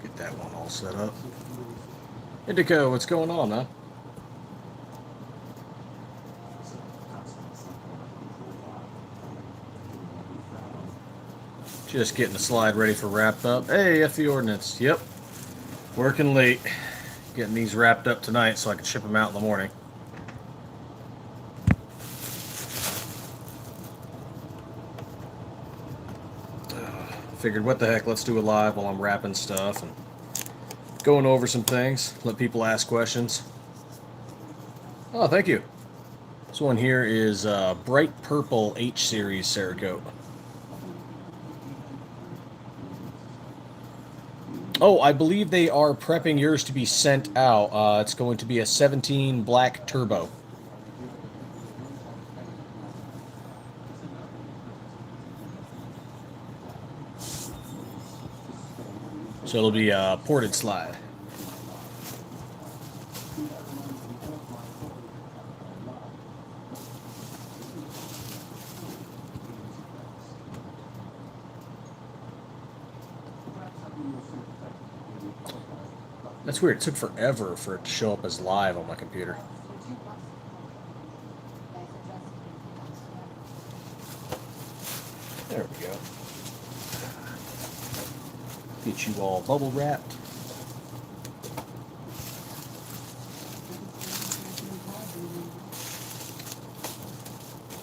Get that one all set up. Indico, what's going on, huh? Just getting the slide ready for wrap up. Hey, FE Ordnance. Yep. Working late. Getting these wrapped up tonight so I can ship them out in the morning. Figured, what the heck, let's do a live while I'm wrapping stuff and going over some things. Let people ask questions. Oh, thank you. This one here is bright purple H series Cerakote. Oh, I believe they are prepping yours to be sent out. It's going to be a 17 black turbo. So it'll be a ported slide. That's weird. It took forever for it to show up as live on my computer. There we go. Get you all bubble wrapped.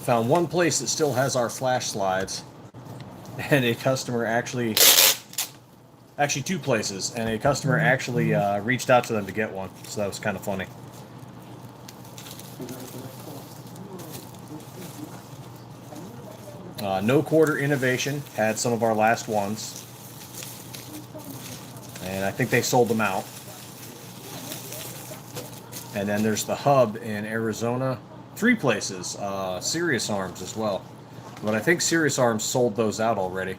Found one place that still has our flash slides, and a customer actually two places, and a customer actually reached out to them to get one, so that was kind of funny. No Quarter Innovation had some of our last ones, and I think they sold them out. And then there's the Hub in Arizona. 3 places. Serious Arms as well. But I think Serious Arms sold those out already.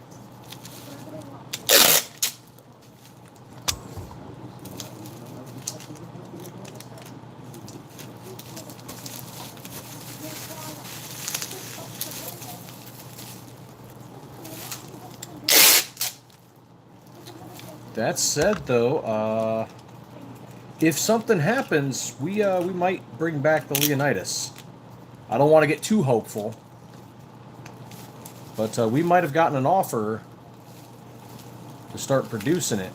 That said, though, if something happens, we might bring back the Leonidas. I don't want to get too hopeful, but we might have gotten an offer to start producing it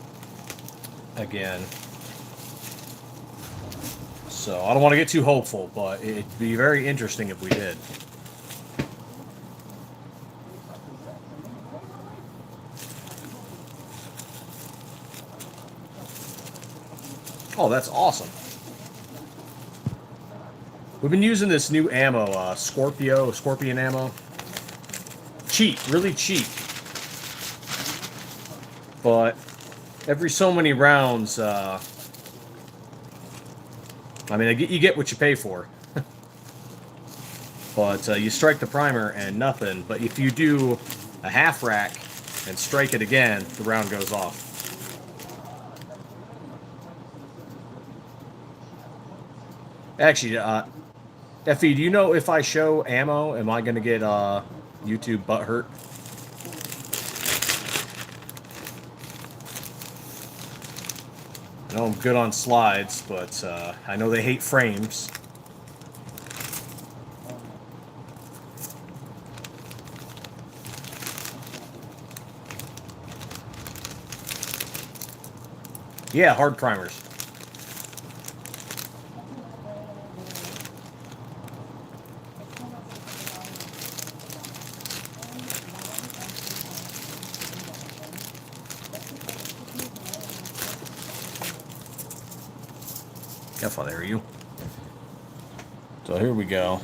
again. So I don't want to get too hopeful, but it'd be very interesting if we did. Oh, that's awesome. We've been using this new ammo, Scorpion ammo. Cheap, really cheap. But every so many rounds, I mean, you get what you pay for. But you strike the primer and nothing. But if you do a half rack and strike it again, the round goes off. Actually, Effie, do you know if I show ammo, am I going to get YouTube butthurt? I know I'm good on slides, but I know they hate frames. Yeah, hard primers. How there you. So here we go.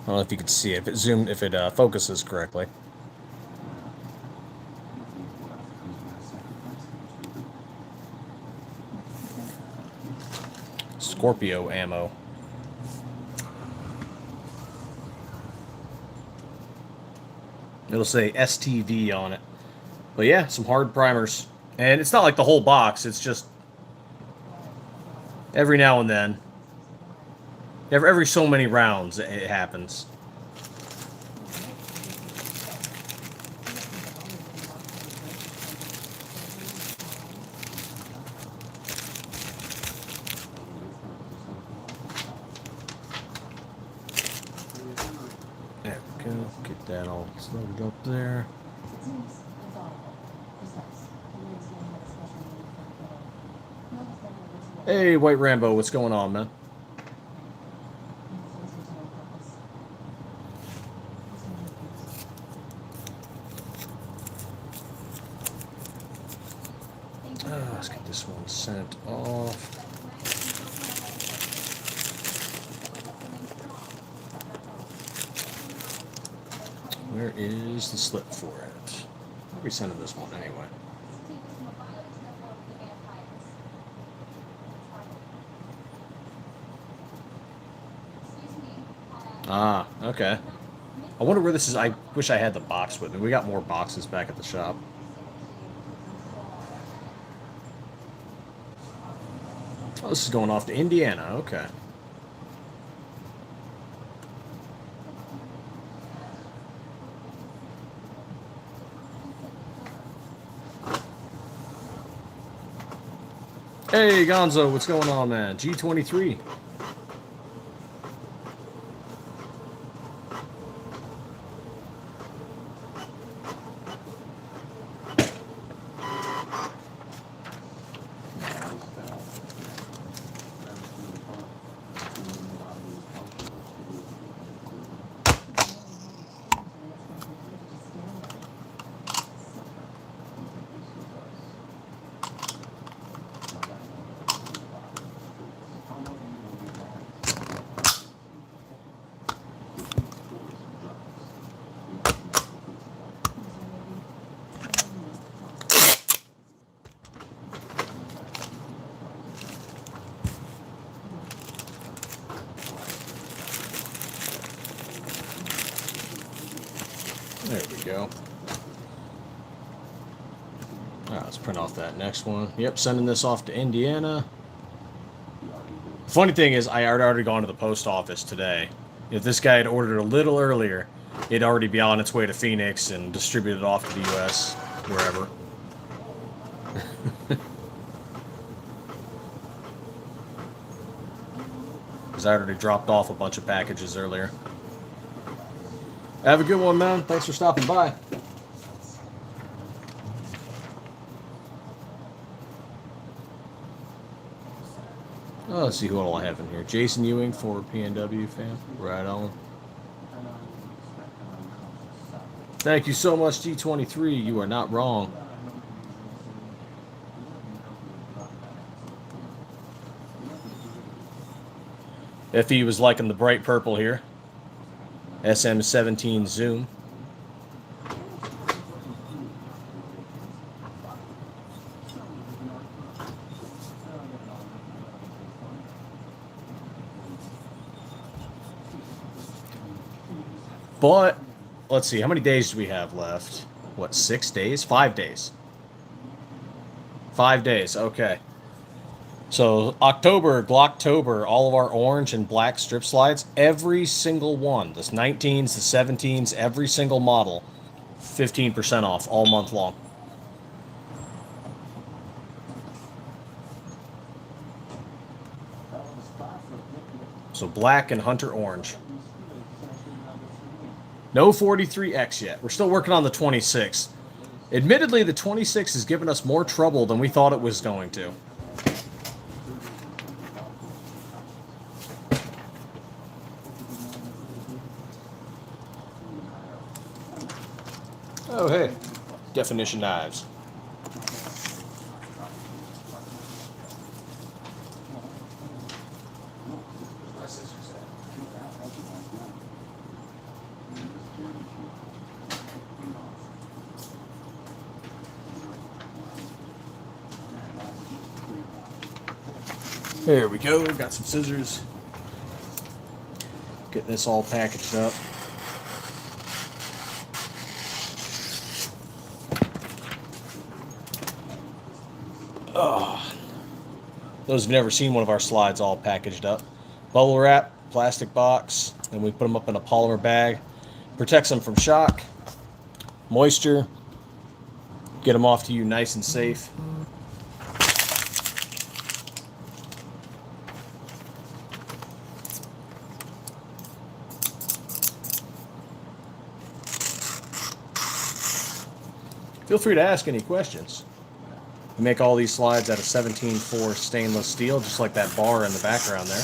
I don't know if you can see it, if it focuses correctly. Scorpio ammo. It'll say STV on it. But yeah, some hard primers. And it's not like the whole box, it's just every now and then. Every so many rounds it happens. There we go. Get that all loaded up there. Hey, White Rambo, what's going on, man? Let's get this one sent off. Where is the slip for it? I'll be sending this one anyway. Ah, okay. I wonder where this is. I wish I had the box with me. We got more boxes back at the shop. Oh, this is going off to Indiana. Okay. Hey, Gonzo, what's going on, man? G23. There we go. Alright, let's print off that next one. Yep, sending this off to Indiana. Funny thing is, I had already gone to the post office today. If this guy had ordered a little earlier, it'd already be on its way to Phoenix and distributed off to the U.S., wherever. Because I already dropped off a bunch of packages earlier. Have a good one, man. Thanks for stopping by. Oh, let's see who all I have in here. Jason Ewing for PNW fan. Right on. Thank you so much, G23. You are not wrong. FE was liking the bright purple here. SM17 Zoom. But, let's see, how many days do we have left? What, 6 days? 5 days. 5 days, okay. So, October, Glocktober, all of our orange and black strip slides, every single one, the 19s, the 17s, every single model, 15% off all month long. So, black and hunter orange. No 43X yet. We're still working on the 26. Admittedly, the 26 has given us more trouble than we thought it was going to. Oh, hey. Definition knives. There we go. Got some scissors. Get this all packaged up. Oh. Those who've never seen one of our slides all packaged up. Bubble wrap, plastic box, and we put them up in a polymer bag. Protects them from shock, moisture. Get them off to you nice and safe. Feel free to ask any questions. We make all these slides out of 17-4 stainless steel, just like that bar in the background there.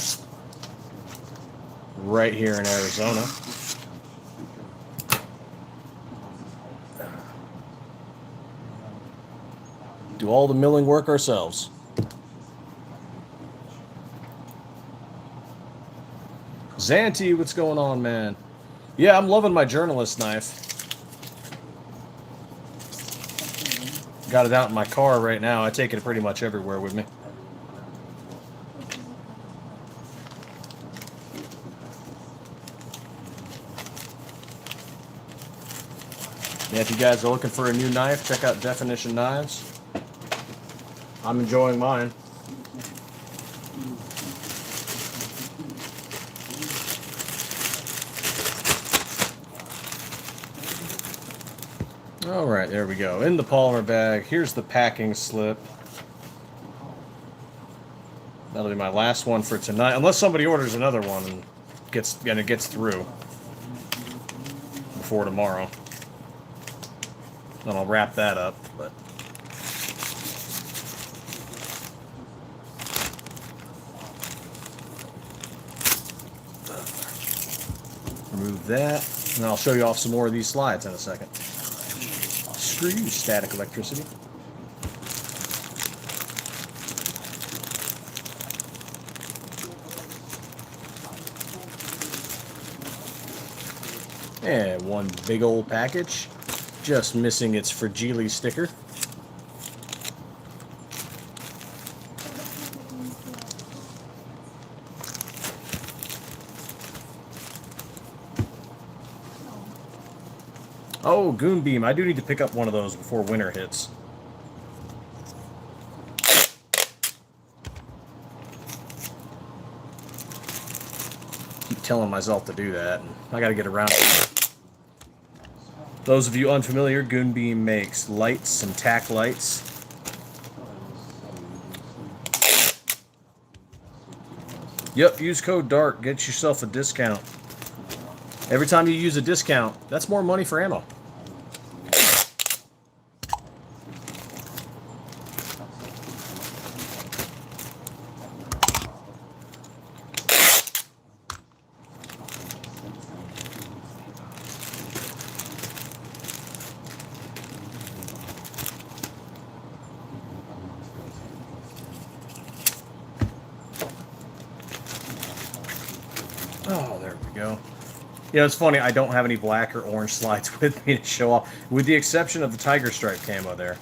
Right here in Arizona. Do all the milling work ourselves. Zanti, what's going on, man? Yeah, I'm loving my journalist knife. Got it out in my car right now. I take it pretty much everywhere with me. Yeah, if you guys are looking for a new knife, check out Definition Knives. I'm enjoying mine. All right, there we go. In the polymer bag, here's the packing slip. That'll be my last one for tonight, unless somebody orders another one and it gets through before tomorrow. Then I'll wrap that up. But remove that, and I'll show you off some more of these slides in a second. Screw you, static electricity. And one big old package, just missing its fragile sticker. Oh, Goon Beam. I do need to pick up one of those before winter hits. Keep telling myself to do that, and I gotta get around to it. Those of you unfamiliar, Goon Beam makes lights and tack lights. Yep, use code DARK, get yourself a discount. Every time you use a discount, that's more money for ammo. Oh, there we go. You know, it's funny, I don't have any black or orange slides with me to show off, with the exception of the Tiger Stripe camo there.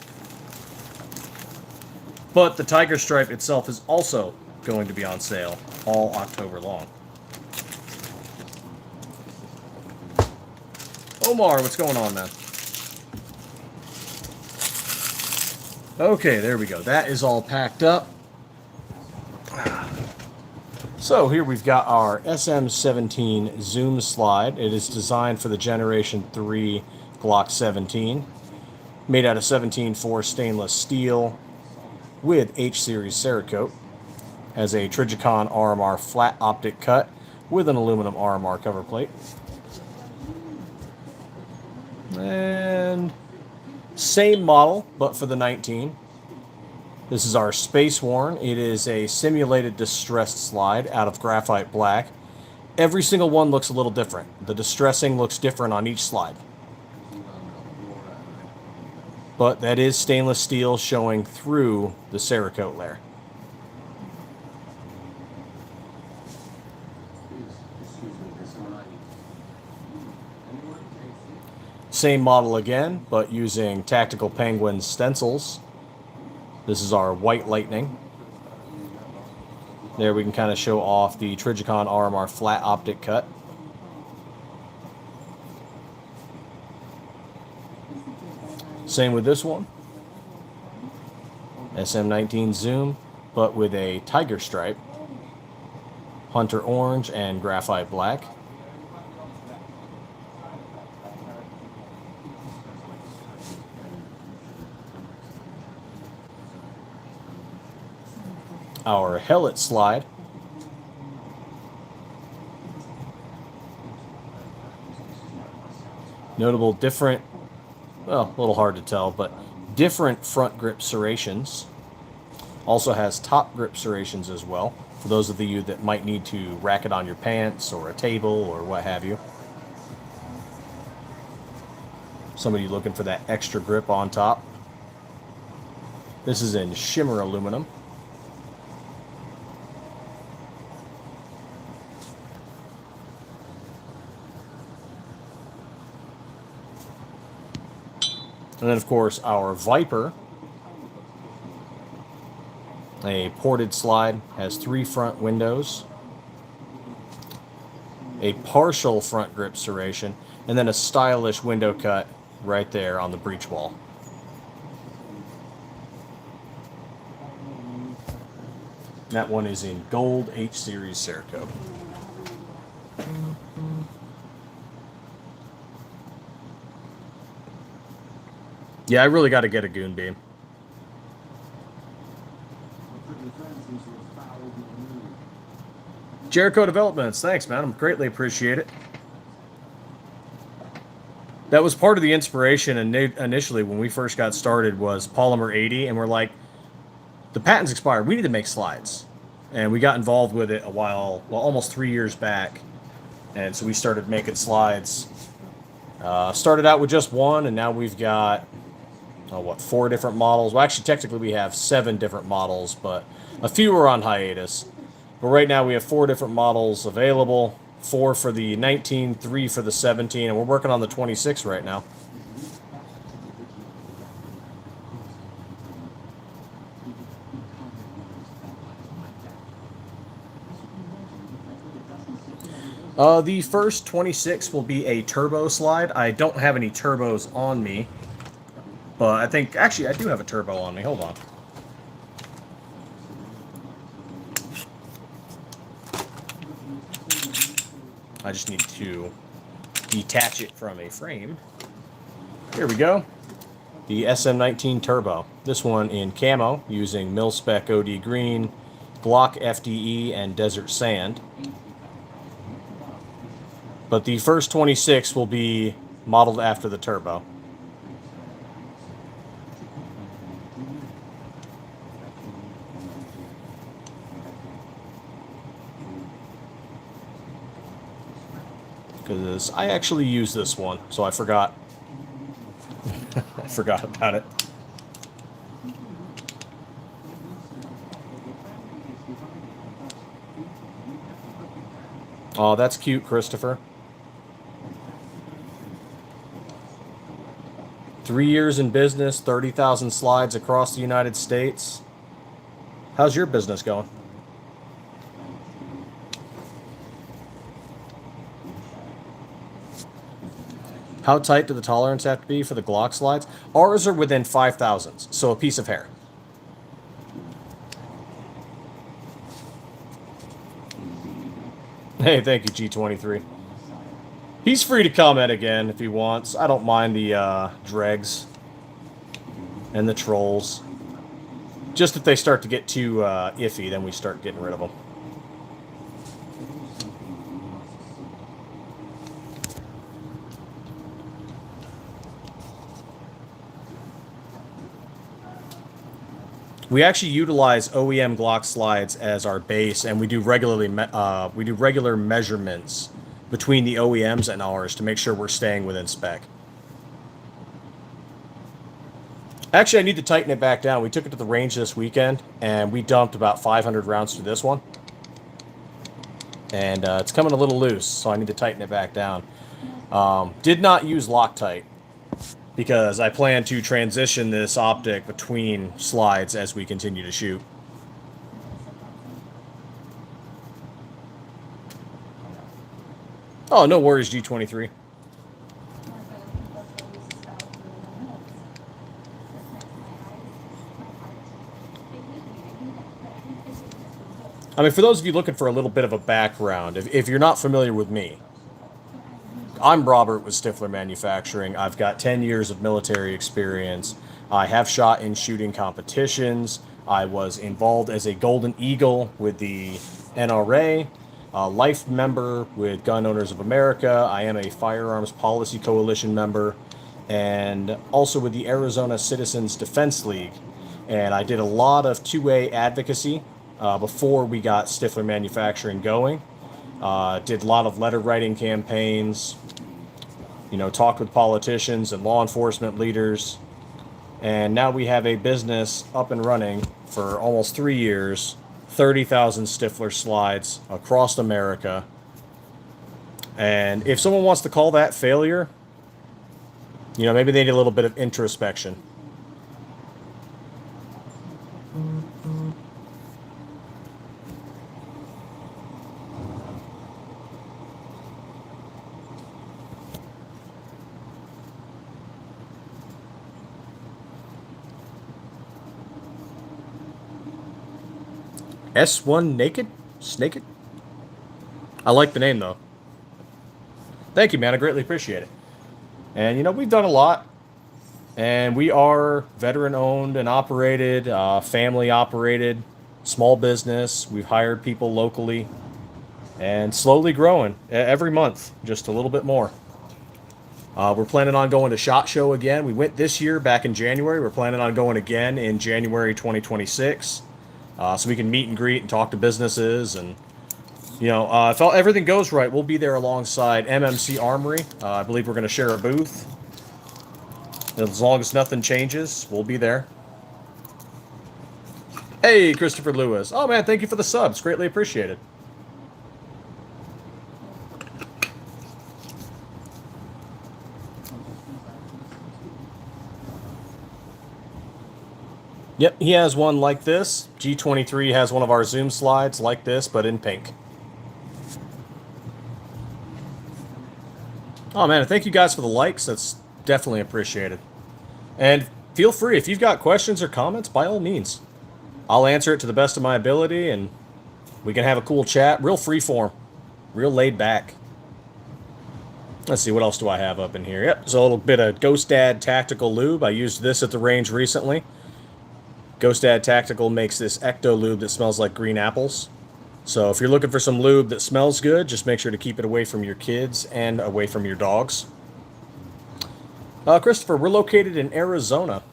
But the Tiger Stripe itself is also going to be on sale all October long. Omar, what's going on, man? Okay, there we go. That is all packed up. So here we've got our SM17 Zoom slide. It is designed for the Generation 3 Glock 17. Made out of 17-4 stainless steel with H-Series Cerakote. Has a Trijicon RMR flat optic cut with an aluminum RMR cover plate. And same model, but for the 19. This is our Space Worn. It is a simulated distressed slide out of graphite black. Every single one looks a little different. The distressing looks different on each slide. But that is stainless steel showing through the Cerakote layer. Same model again, but using Tactical Penguin stencils. This is our White Lightning. There we can kind of show off the Trijicon RMR flat optic cut. Same with this one. SM19 zoom, but with a tiger stripe, hunter orange, and graphite black. Our helmet slide. Notable different, well, a little hard to tell, but different front grip serrations. Also has top grip serrations as well, for those of you that might need to rack it on your pants or a table or what have you. Somebody looking for that extra grip on top. This is in shimmer aluminum. And then, of course, our Viper, a ported slide, has 3 front windows, a partial front grip serration, and then a stylish window cut right there on the breech wall. That one is in gold H-Series Cerakote. Yeah, I really got to get a goon beam. Jericho Developments, thanks, man. I greatly appreciate it. That was part of the inspiration initially when we first got started was Polymer 80, and we're like, the patent's expired. We need to make slides. And we got involved with it a while, well, almost 3 years back. And so we started making slides. Started out with just one, and now we've got, 4 different models. Well, actually, technically we have 7 different models, but a few are on hiatus. But right now we have 4 different models available. 4 for the 19, 3 for the 17, and we're working on the 26 right now. The first 26 will be a turbo slide. I don't have any turbos on me, but I think, actually, I do have a turbo on me. Hold on. I just need to detach it from a frame. Here we go. The SM19 Turbo. This one in camo, using mil-spec OD green, Glock FDE, and desert sand. But the first 26 will be modeled after the Turbo. Because I actually used this one, so I forgot. I forgot about it. Oh, that's cute, Christopher. 3 years in business, 30,000 slides across the United States. How's your business going? How tight do the tolerance have to be for the Glock slides? Ours are within 5 thousandths, so a piece of hair. Hey, thank you, G23. He's free to comment again if he wants. I don't mind the dregs and the trolls. Just if they start to get too iffy, then we start getting rid of them. We actually utilize OEM Glock slides as our base, and we do regular measurements between the OEMs and ours to make sure we're staying within spec. Actually, I need to tighten it back down. We took it to the range this weekend, and we dumped about 500 rounds to this one. And it's coming a little loose, so I need to tighten it back down. Did not use Loctite, because I plan to transition this optic between slides as we continue to shoot. Oh, no worries, G23. I mean, for those of you looking for a little bit of a background, if you're not familiar with me, I'm Robert with Stiffler Manufacturing. I've got 10 years of military experience. I have shot in shooting competitions. I was involved as a Golden Eagle with the NRA, a life member with Gun Owners of America. I am a Firearms Policy Coalition member, and also with the Arizona Citizens Defense League. And I did a lot of 2A advocacy before we got Stiffler Manufacturing going. Did a lot of letter writing campaigns, talked with politicians and law enforcement leaders. And now we have a business up and running for almost 3 years, 30,000 Stiffler slides across America. And if someone wants to call that failure, maybe they need a little bit of introspection. S1 Naked? Snaked? I like the name, though. Thank you, man. I greatly appreciate it. And, we've done a lot. And we are veteran-owned and operated, family-operated, small business. We've hired people locally. And slowly growing every month, just a little bit more. We're planning on going to SHOT Show again. We went this year back in January. We're planning on going again in January 2026. So we can meet and greet and talk to businesses. And, if everything goes right, we'll be there alongside MMC Armory. I believe we're going to share a booth. As long as nothing changes, we'll be there. Hey, Christopher Lewis. Oh, man, thank you for the subs. Greatly appreciated. Yep, he has one like this. G23 has one of our Zoom slides like this, but in pink. Oh, man, thank you guys for the likes. That's definitely appreciated. And feel free, if you've got questions or comments, by all means. I'll answer it to the best of my ability, and we can have a cool chat. Real free form. Real laid back. Let's see, what else do I have up in here? Yep, there's a little bit of Ghost Dad Tactical Lube. I used this at the range recently. Ghost Dad Tactical makes this Ecto Lube that smells like green apples. So if you're looking for some lube that smells good, just make sure to keep it away from your kids and away from your dogs. Christopher, we're located in Arizona.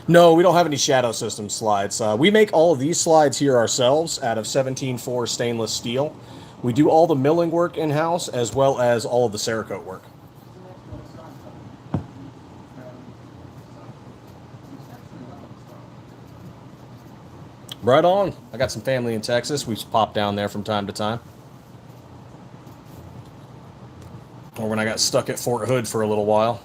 No, we don't have any shadow system slides. We make all of these slides here ourselves out of 17.4 stainless steel. We do all the milling work in-house as well as all of the Cerakote work. Right on. I got some family in Texas. We pop down there from time to time. Or when I got stuck at Fort Hood for a little while.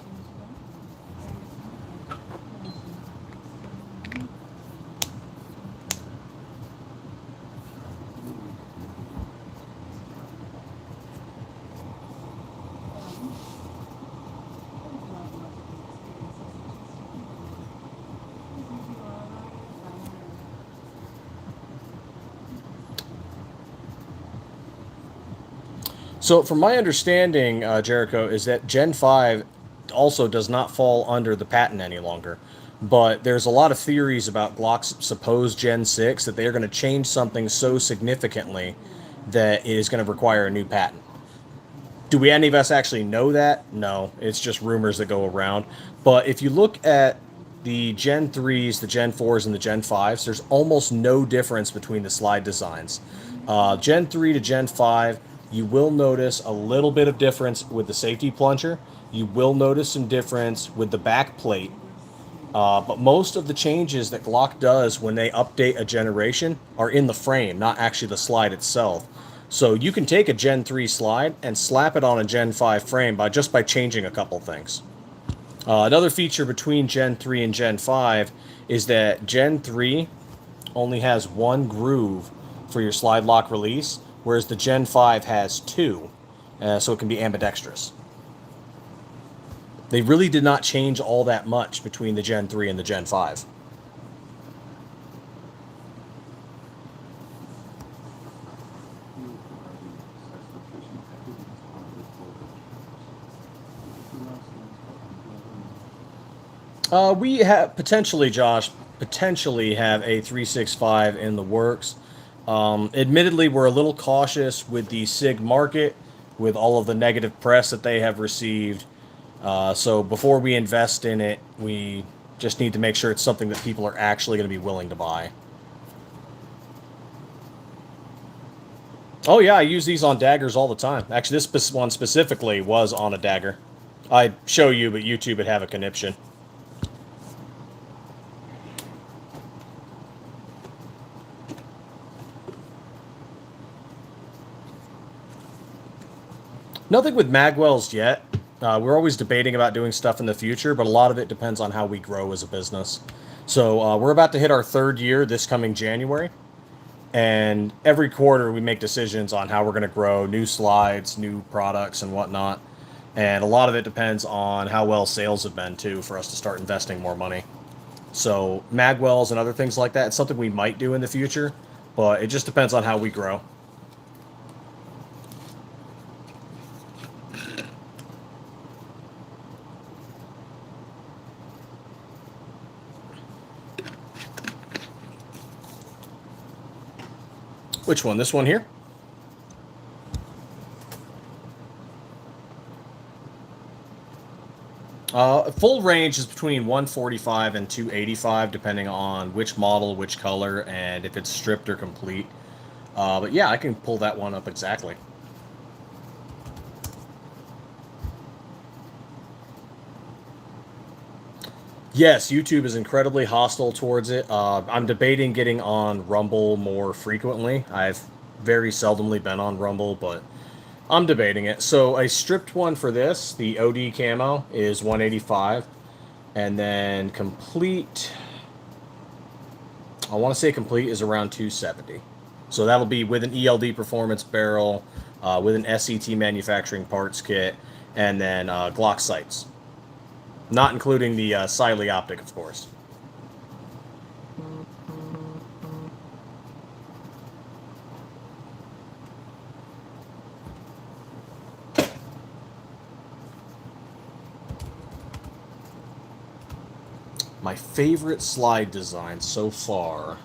So from my understanding, Jericho, is that Gen 5 also does not fall under the patent any longer. But there's a lot of theories about Glock's supposed Gen 6 that they're going to change something so significantly that it is going to require a new patent. Do we any of us actually know that? No, it's just rumors that go around. But if you look at the Gen 3s, the Gen 4s, and the Gen 5s, there's almost no difference between the slide designs. Gen 3 to Gen 5, you will notice a little bit of difference with the safety plunger. You will notice some difference with the back plate. But most of the changes that Glock does when they update a generation are in the frame, not actually the slide itself. So you can take a Gen 3 slide and slap it on a Gen 5 frame by changing a couple things. Another feature between Gen 3 and Gen 5 is that Gen 3 only has one groove for your slide lock release, whereas the Gen 5 has two, so it can be ambidextrous. They really did not change all that much between the Gen 3 and the Gen 5. We have potentially, Josh, potentially have a 365 in the works. Admittedly, we're a little cautious with the SIG market, with all of the negative press that they have received. So before we invest in it, we just need to make sure it's something that people are actually going to be willing to buy. Oh yeah, I use these on daggers all the time. Actually, this one specifically was on a dagger. I'd show you, but YouTube would have a conniption. Nothing with magwells yet. We're always debating about doing stuff in the future, but a lot of it depends on how we grow as a business. So we're about to hit our 3rd year this coming January. And every quarter we make decisions on how we're going to grow new slides, new products, and whatnot. And a lot of it depends on how well sales have been, too, for us to start investing more money. So magwells and other things like that, it's something we might do in the future, but it just depends on how we grow. Which one? This one here? Full range is between 145 and 285, depending on which model, which color, and if it's stripped or complete. But yeah, I can pull that one up exactly. Yes, YouTube is incredibly hostile towards it. I'm debating getting on Rumble more frequently. I've very seldomly been on Rumble, but I'm debating it. So a stripped one for this, the OD camo, is 185. And then complete, I want to say complete is around 270. So that'll be with an ELD performance barrel, with an SET manufacturing parts kit, and then Glock sights. Not including the Siley optic, of course. My favorite slide design so far.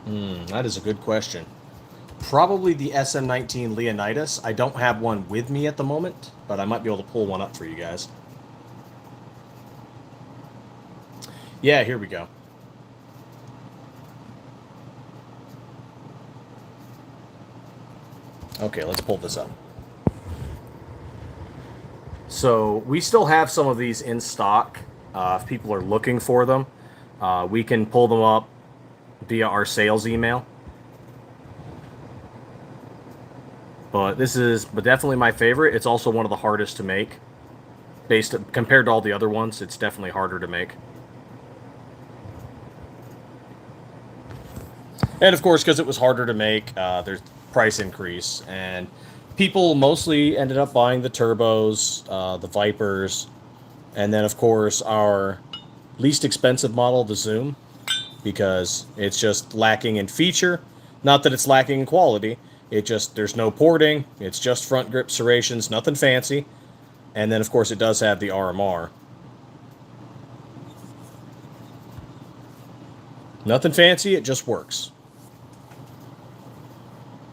That is a good question. Probably the SM19 Leonidas. I don't have one with me at the moment, but I might be able to pull one up for you guys. Yeah, here we go. Okay, let's pull this up. So we still have some of these in stock. If people are looking for them, we can pull them up via our sales email. But this is definitely my favorite. It's also one of the hardest to make. Compared to all the other ones, it's definitely harder to make. And of course, because it was harder to make, there's price increase. And people mostly ended up buying the turbos, the Vipers, and then of course our least expensive model, the Zoom, because it's just lacking in feature. Not that it's lacking in quality. There's no porting. It's just front grip serrations, nothing fancy. And then of course it does have the RMR. Nothing fancy, it just works.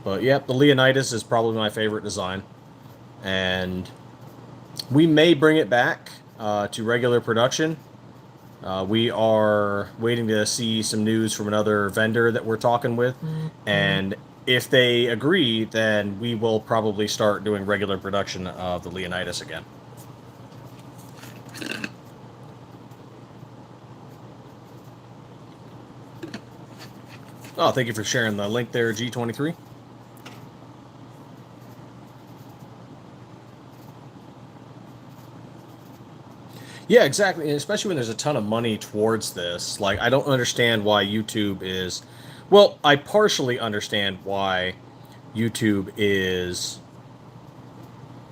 But yep, the Leonidas is probably my favorite design. And we may bring it back to regular production. We are waiting to see some news from another vendor that we're talking with. And if they agree, then we will probably start doing regular production of the Leonidas again. Oh, thank you for sharing the link there, G23. Yeah, exactly. And especially when there's a ton of money towards this. Like, I don't understand why YouTube is. Well, I partially understand why YouTube is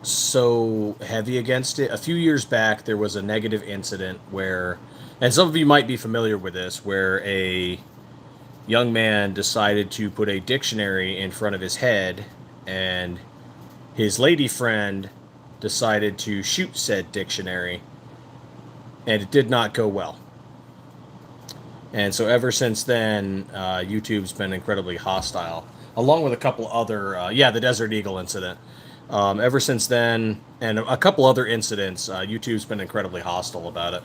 so heavy against it. A few years back, there was a negative incident where, and some of you might be familiar with this, where a young man decided to put a dictionary in front of his head, and his lady friend decided to shoot said dictionary, and it did not go well. And so ever since then, YouTube's been incredibly hostile, along with a couple other, the Desert Eagle incident. Ever since then, and a couple other incidents, YouTube's been incredibly hostile about it.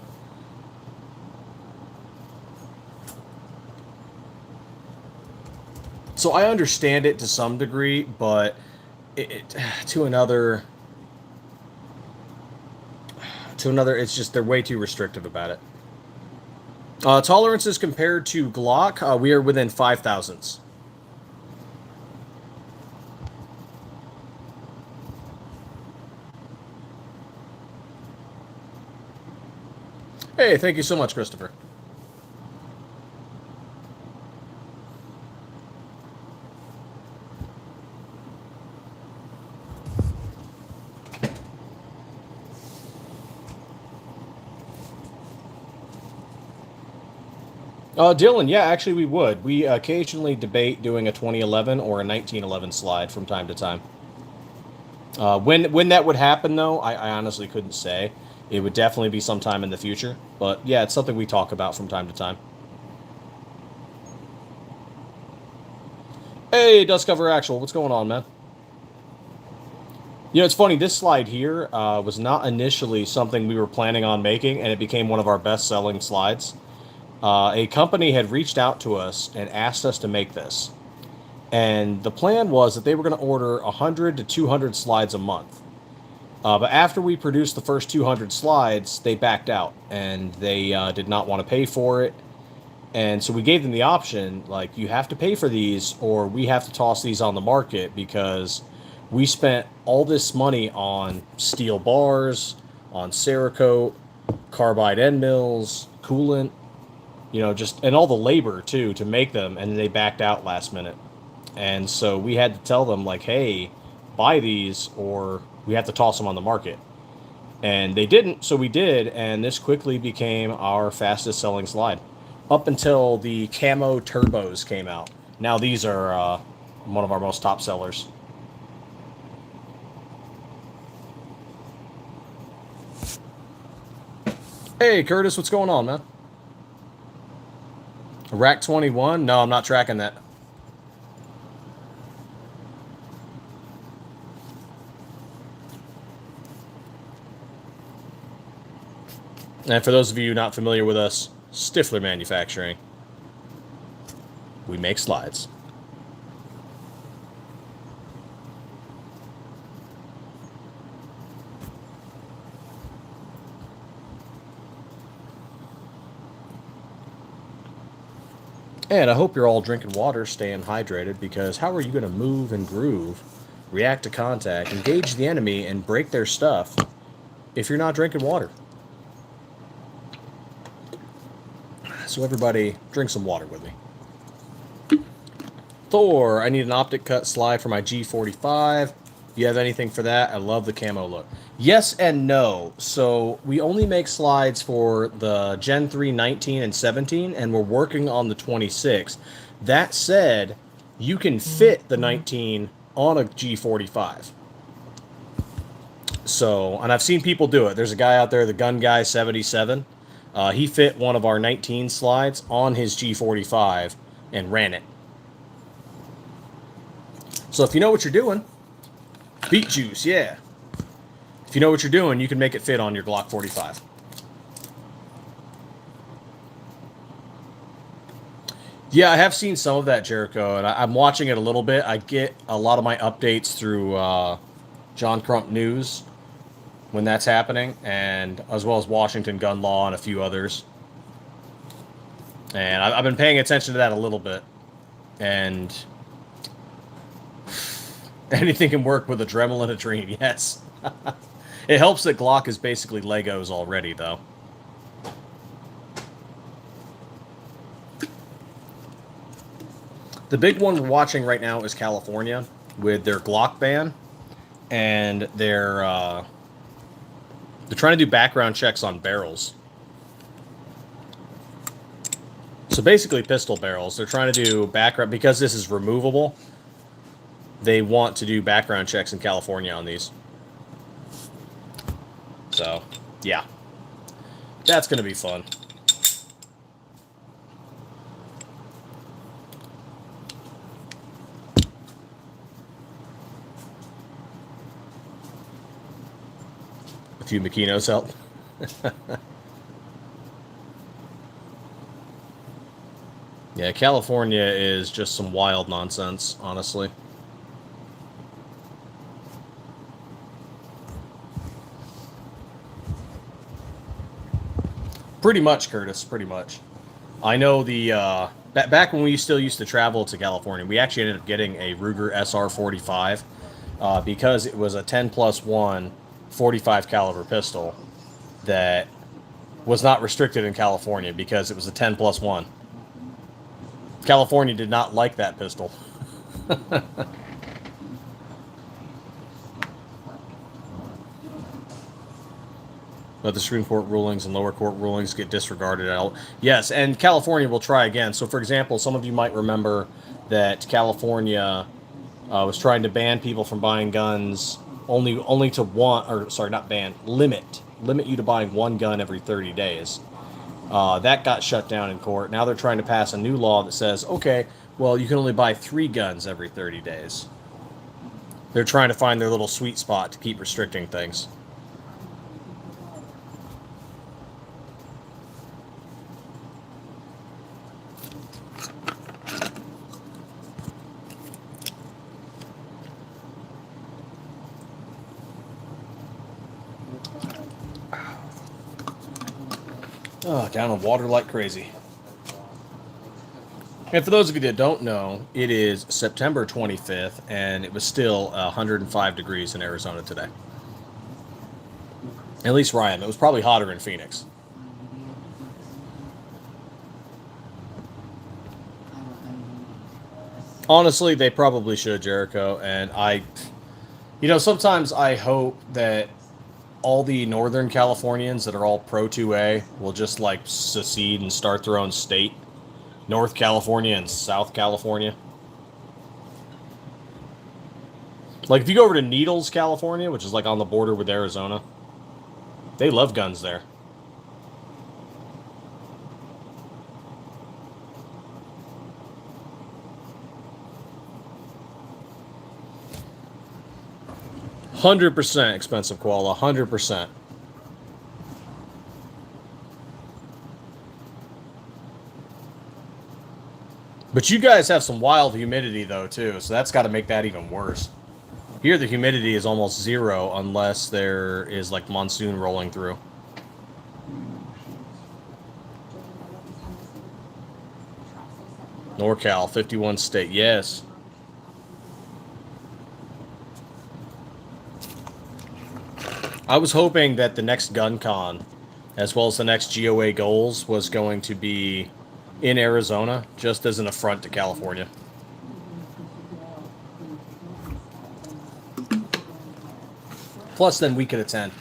So I understand it to some degree, but to another, it's just they're way too restrictive about it. Tolerances compared to Glock, we are within 5 thousandths. Hey, thank you so much, Christopher. Dylan, yeah, actually we would. We occasionally debate doing a 2011 or a 1911 slide from time to time. When that would happen, though, I honestly couldn't say. It would definitely be sometime in the future. But yeah, it's something we talk about from time to time. Hey, Dust Cover Actual, what's going on, man? You know, it's funny, this slide here was not initially something we were planning on making, and it became one of our best-selling slides. A company had reached out to us and asked us to make this. And the plan was that they were going to order 100 to 200 slides a month. But after we produced the first 200 slides, they backed out, and they did not want to pay for it. And so we gave them the option, like, you have to pay for these, or we have to toss these on the market, because we spent all this money on steel bars, on Cerakote, carbide end mills, coolant, you know, just, and all the labor too to make them, and they backed out last minute. And so we had to tell them, like, hey, buy these or we have to toss them on the market. And they didn't, so we did, and this quickly became our fastest selling slide up until the camo turbos came out. Now these are one of our most top sellers. Hey Curtis, what's going on, man? Rack 21? No, I'm not tracking that. And for those of you not familiar with us, Stiffler Manufacturing. We make slides. And I hope you're all drinking water, staying hydrated, because how are you going to move and groove, react to contact, engage the enemy, and break their stuff if you're not drinking water? So everybody, drink some water with me. Thor, I need an optic cut slide for my G45. Do you have anything for that? I love the camo look. Yes and no. So we only make slides for the Gen 3 19 and 17, and we're working on the 26. That said, you can fit the 19 on a G45. So, and I've seen people do it. There's a guy out there, the Gun Guy 77. He fit one of our 19 slides on his G45 and ran it. So if you know what you're doing, beet juice, yeah. If you know what you're doing, you can make it fit on your Glock 45. Yeah, I have seen some of that, Jericho, and I'm watching it a little bit. I get a lot of my updates through John Crump News when that's happening, and as well as Washington Gun Law and a few others. And I've been paying attention to that a little bit. And anything can work with a Dremel and a Dream, yes. It helps that Glock is basically Legos already, though. The big one we're watching right now is California with their Glock ban, and they're trying to do background checks on barrels. So basically pistol barrels. They're trying to do background, because this is removable, they want to do background checks in California on these. So, yeah. That's going to be fun. A few Makinos help. Yeah, California is just some wild nonsense, honestly. Pretty much, Curtis, pretty much. I know the, back when we still used to travel to California, we actually ended up getting a Ruger SR-45 because it was a 10+1 45 caliber pistol that was not restricted in California because it was a 10+1. California did not like that pistol. But the Supreme Court rulings and lower court rulings get disregarded out. Yes, and California will try again. So, for example, some of you might remember that California was trying to ban people from buying guns only to one, or sorry, not ban, limit you to buying one gun every 30 days. That got shut down in court. Now they're trying to pass a new law that says, okay, well, you can only buy 3 guns every 30 days. They're trying to find their little sweet spot to keep restricting things. Oh, down in water like crazy. And for those of you that don't know, it is September 25th, and it was still 105 degrees in Arizona today. At least where I am. It was probably hotter in Phoenix. Honestly, they probably should, Jericho. And sometimes I hope that all the Northern Californians that are all pro 2A will just like secede and start their own state. North California and South California. Like if you go over to Needles, California, which is like on the border with Arizona, they love guns there. $100% expensive koala, 100%. But you guys have some wild humidity though too, so that's got to make that even worse. Here the humidity is almost 0 unless there is like monsoon rolling through. NorCal, 51 state, yes. I was hoping that the next gun con, as well as the next GOA goals, was going to be in Arizona, just as an affront to California. Plus, then we could attend.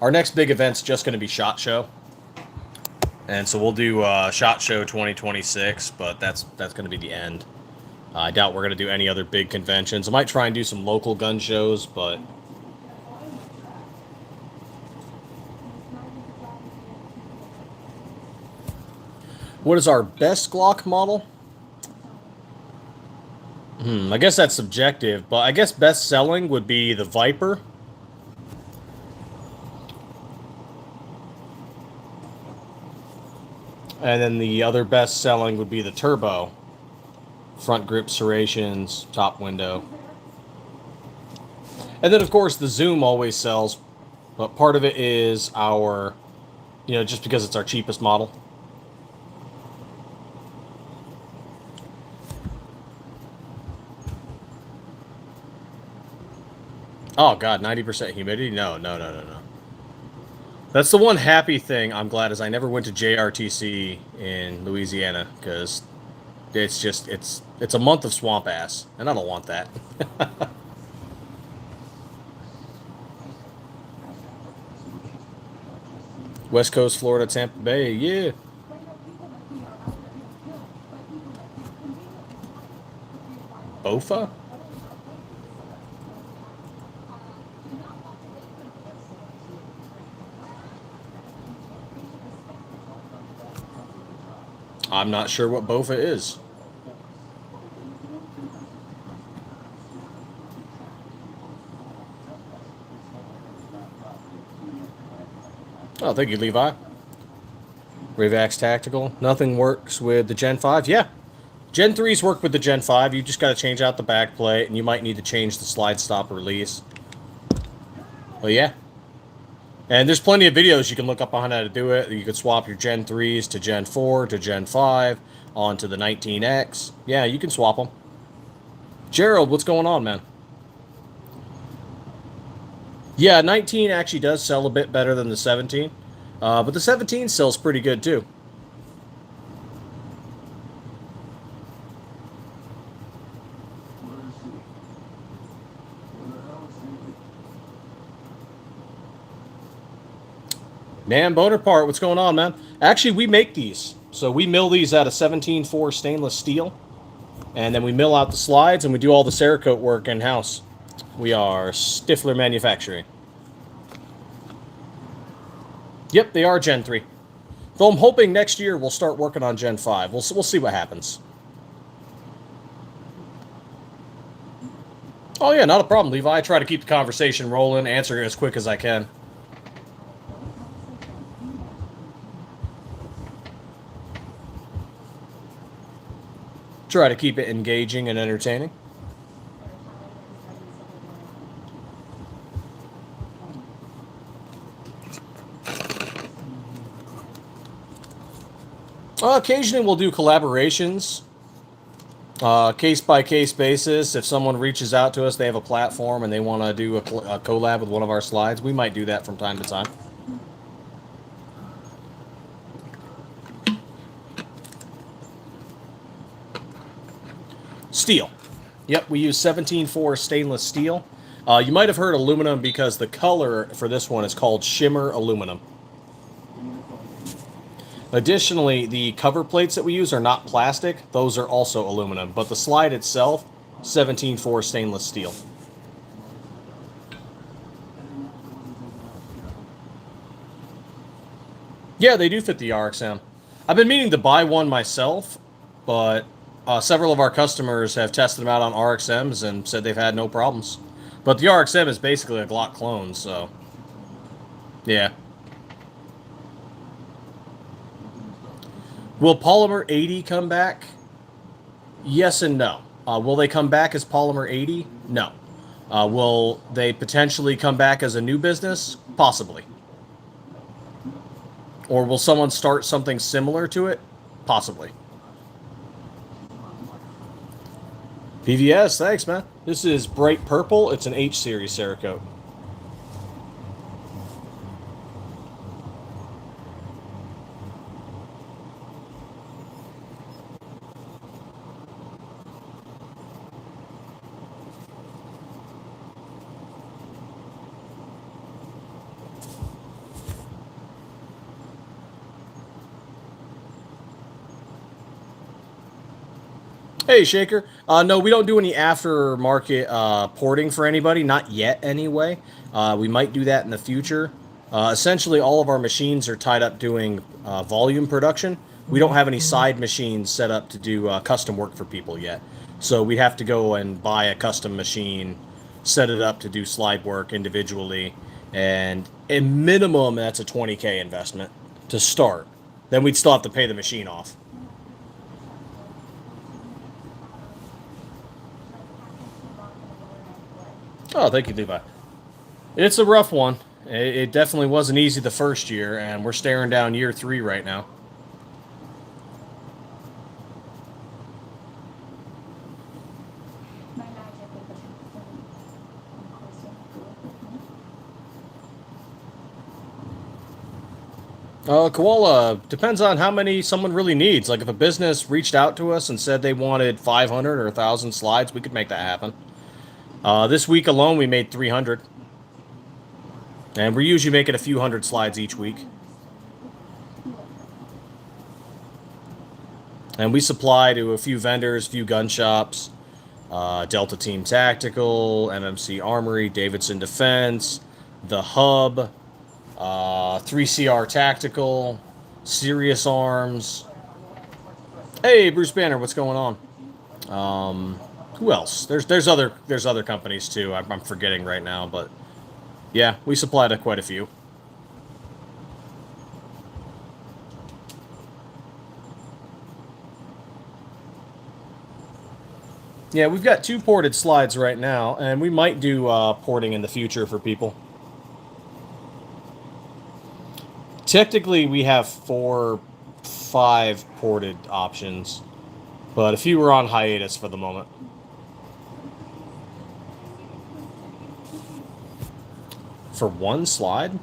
Our next big event's just going to be SHOT Show. And so we'll do SHOT Show 2026, but that's going to be the end. I doubt we're going to do any other big conventions. I might try and do some local gun shows, but... What is our best Glock model? I guess that's subjective, but I guess best selling would be the Viper. And then the other best selling would be the Turbo. Front grip serrations, top window. And then, of course, the Zoom always sells, but part of it is our, just because it's our cheapest model. Oh, God, 90% humidity? No, no, no, no, no. That's the one happy thing I'm glad is I never went to JRTC in Louisiana, because it's just, it's a month of swamp ass, and I don't want that. West Coast Florida, Tampa Bay, yeah. Bofa? I'm not sure what Bofa is. Oh, thank you, Levi. Ravax Tactical. Nothing works with the Gen 5. Yeah. Gen 3s work with the Gen 5. You just got to change out the back plate, and you might need to change the slide stop release. But yeah. And there's plenty of videos you can look up on how to do it. You could swap your Gen 3s to Gen 4 to Gen 5 onto the 19X. Yeah, you can swap them. Gerald, what's going on, man? Yeah, 19 actually does sell a bit better than the 17. But the 17 sells pretty good, too. Man, Bonaparte, what's going on, man? Actually, we make these. So we mill these out of 17.4 stainless steel. And then we mill out the slides and we do all the Cerakote work in-house. We are Stiffler Manufacturing. Yep, they are Gen 3. Though I'm hoping next year we'll start working on Gen 5. We'll see what happens. Oh, yeah, not a problem, Levi. I try to keep the conversation rolling, answer as quick as I can. Try to keep it engaging and entertaining. Occasionally we'll do collaborations. Case-by-case basis. If someone reaches out to us, they have a platform, and they want to do a collab with one of our slides, we might do that from time to time. Steel. Yep, we use 17.4 stainless steel. You might have heard aluminum because the color for this one is called shimmer aluminum. Additionally, the cover plates that we use are not plastic. Those are also aluminum. But the slide itself, 17.4 stainless steel. Yeah, they do fit the RXM. I've been meaning to buy one myself, but several of our customers have tested them out on RXMs and said they've had no problems. But the RXM is basically a Glock clone, so yeah. Will Polymer 80 come back? Yes and no. Will they come back as Polymer 80? No. Will they potentially come back as a new business? Possibly. Or will someone start something similar to it? Possibly. PVS, thanks, man. This is bright purple. It's an H series Cerakote. Hey, Shaker. No, we don't do any aftermarket porting for anybody. Not yet, anyway. We might do that in the future. Essentially, all of our machines are tied up doing volume production. We don't have any side machines set up to do custom work for people yet. So we'd have to go and buy a custom machine, set it up to do slide work individually, and at minimum, that's a 20K investment to start. Then we'd still have to pay the machine off. Oh, thank you, Levi. It's a rough one. It definitely wasn't easy the first year, and we're staring down year 3 right now. Koala, depends on how many someone really needs. Like if a business reached out to us and said they wanted 500 or 1,000 slides, we could make that happen. This week alone, we made 300. And we're usually making a few hundred slides each week. And we supply to a few vendors, few gun shops, Delta Team Tactical, MMC Armory, Davidson Defense, The Hub, 3CR Tactical, Serious Arms. Hey, Bruce Banner, what's going on? Who else? There's other companies too. I'm forgetting right now, but yeah, we supply to quite a few. Yeah, we've got 2 ported slides right now, and we might do porting in the future for people. Technically, we have 5 ported options, but a few are on hiatus for the moment. For 1 slide?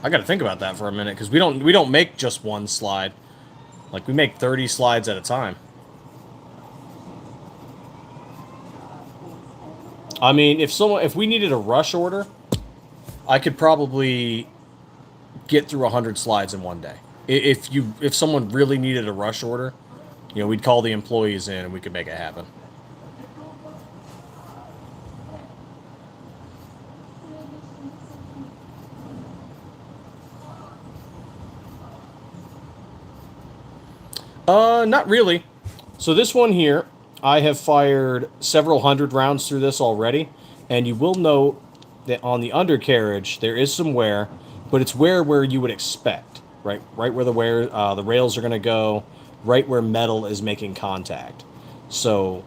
I got to think about that for a minute because we don't make just 1 slide. Like we make 30 slides at a time. I mean, if we needed a rush order, I could probably get through 100 slides in one day. If someone really needed a rush order, we'd call the employees in and we could make it happen. Not really. So this one here, I have fired several hundred rounds through this already, and you will note that on the undercarriage there is some wear, but it's wear where you would expect, right where the rails are going to go, right where metal is making contact. So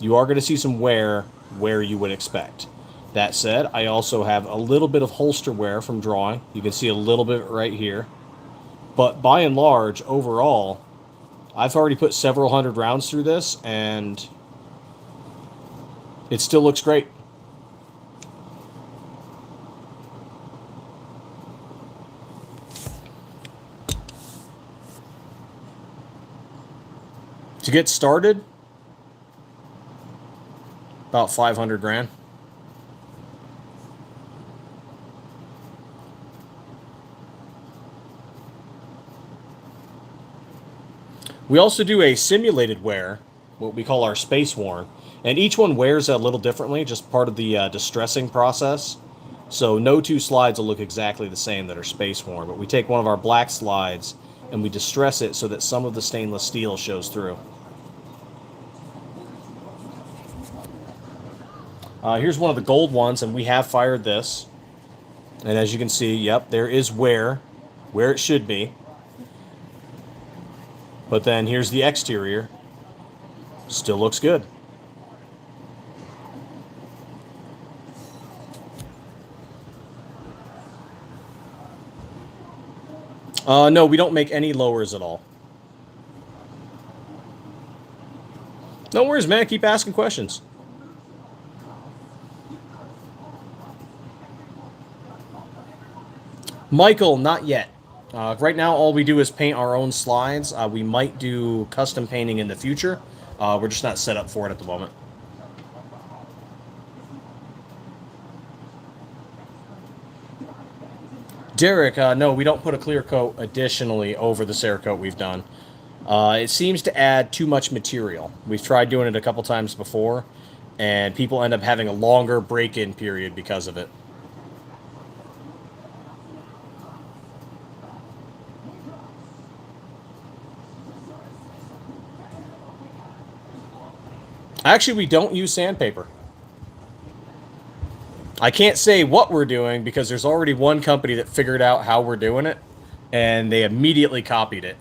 you are going to see some wear where you would expect. That said, I also have a little bit of holster wear from drawing. You can see a little bit right here. But by and large, overall, I've already put several hundred rounds through this, and it still looks great. To get started, about 500 grand. We also do a simulated wear, what we call our space worn, and each one wears a little differently, just part of the distressing process. So no 2 slides will look exactly the same that are space worn, but we take one of our black slides and we distress it so that some of the stainless steel shows through. Here's one of the gold ones, and we have fired this. And as you can see, yep, there is wear where it should be. But then here's the exterior. Still looks good. No, we don't make any lowers at all. No worries, man. Keep asking questions. Michael, not yet. Right now, all we do is paint our own slides. We might do custom painting in the future. We're just not set up for it at the moment. Derek, no, we don't put a clear coat additionally over the Cerakote we've done. It seems to add too much material. We've tried doing it a couple times before, and people end up having a longer break-in period because of it. Actually, we don't use sandpaper. I can't say what we're doing because there's already one company that figured out how we're doing it, and they immediately copied it.